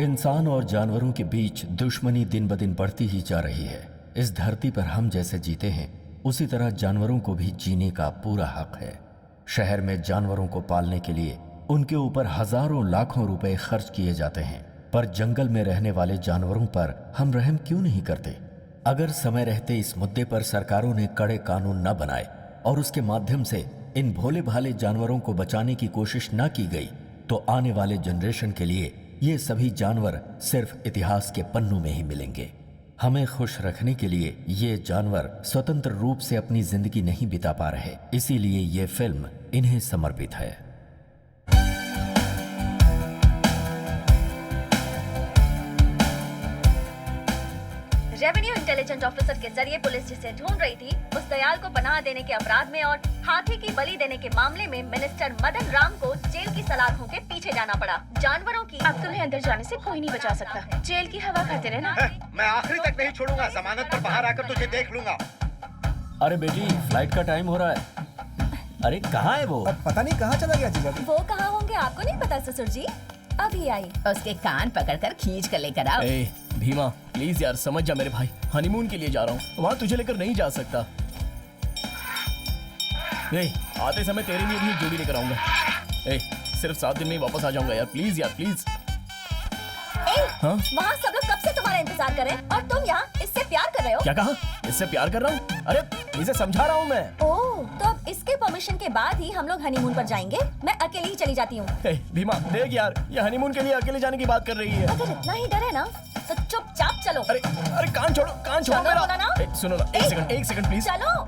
इंसान और जानवरों के बीच दुश्मनी दिन ब दिन बढ़ती ही जा रही है। इस धरती पर हम जैसे जीते हैं, उसी तरह जानवरों को भी जीने का पूरा हक है। शहर में जानवरों को पालने के लिए उनके ऊपर हजारों लाखों रुपए खर्च किए जाते हैं, पर जंगल में रहने वाले जानवरों पर हम रहम क्यों नहीं करते? अगर समय रहते इस मुद्दे पर सरकारों ने कड़े कानून न बनाए और उसके माध्यम से इन भोले भाले जानवरों को बचाने की कोशिश न की गई, तो आने वाले जनरेशन के लिए ये सभी जानवर सिर्फ इतिहास के पन्नों में ही मिलेंगे। हमें खुश रखने के लिए ये जानवर स्वतंत्र रूप से अपनी जिंदगी नहीं बिता पा रहे, इसीलिए ये फिल्म इन्हें समर्पित है। रेवेन्यू इंटेलिजेंस ऑफिसर के जरिए पुलिस जिसे ढूंढ रही थी, उस दयाल को पनाह देने के अपराध में और हाथी की बलि देने के मामले में मिनिस्टर मदन राम को जेल की सलाखों के पीछे जाना पड़ा। जानवरों की अब तुम्हें अंदर जाने से कोई नहीं बचा सकता। जेल की हवा खाते रहना। मैं आखिरी तक नहीं छोड़ूंगा, जमानत पर बाहर आकर तुझे देख लूंगा। अरे बेटी, फ्लाइट का टाइम हो रहा है। अरे कहाँ है वो? पता नहीं कहाँ चला गया जीजा। वो कहाँ होंगे आपको नहीं पता ससुर जी, अभी आई। उसके कान पकड़कर खींच कर लेकर आओ। भीमा प्लीज यार समझ जा मेरे भाई, हनीमून के लिए जा रहा हूँ, वहाँ तुझे लेकर नहीं जा सकता। आते समय तेरे लिए भी एक जोड़ी लेकर आऊंगा। सिर्फ 7 दिन में ही वापस आ जाऊंगा यार, प्लीज यार प्लीज। हाँ? वहाँ सब लोग कब से तुम्हारा इंतजार कर रहे हैं और तुम यहाँ इससे प्यार कर रहे हो? क्या कहा? इससे प्यार कर रहा हूँ? अरे इसे समझा रहा हूँ मैं। ओह, तो अब इसके परमिशन के बाद ही हम लोग हनीमून पर जाएंगे। मैं अकेली ही चली जाती हूँ। भीमा देख यार, ये हनीमून के लिए अकेले जाने की बात कर रही है। अगर इतना ही डर है ना तो चुपचाप चलो। अरे कान छोड़ो चलो मेरा। बोला ना? सुनो ना, एक सेकंड प्लीज। चलो।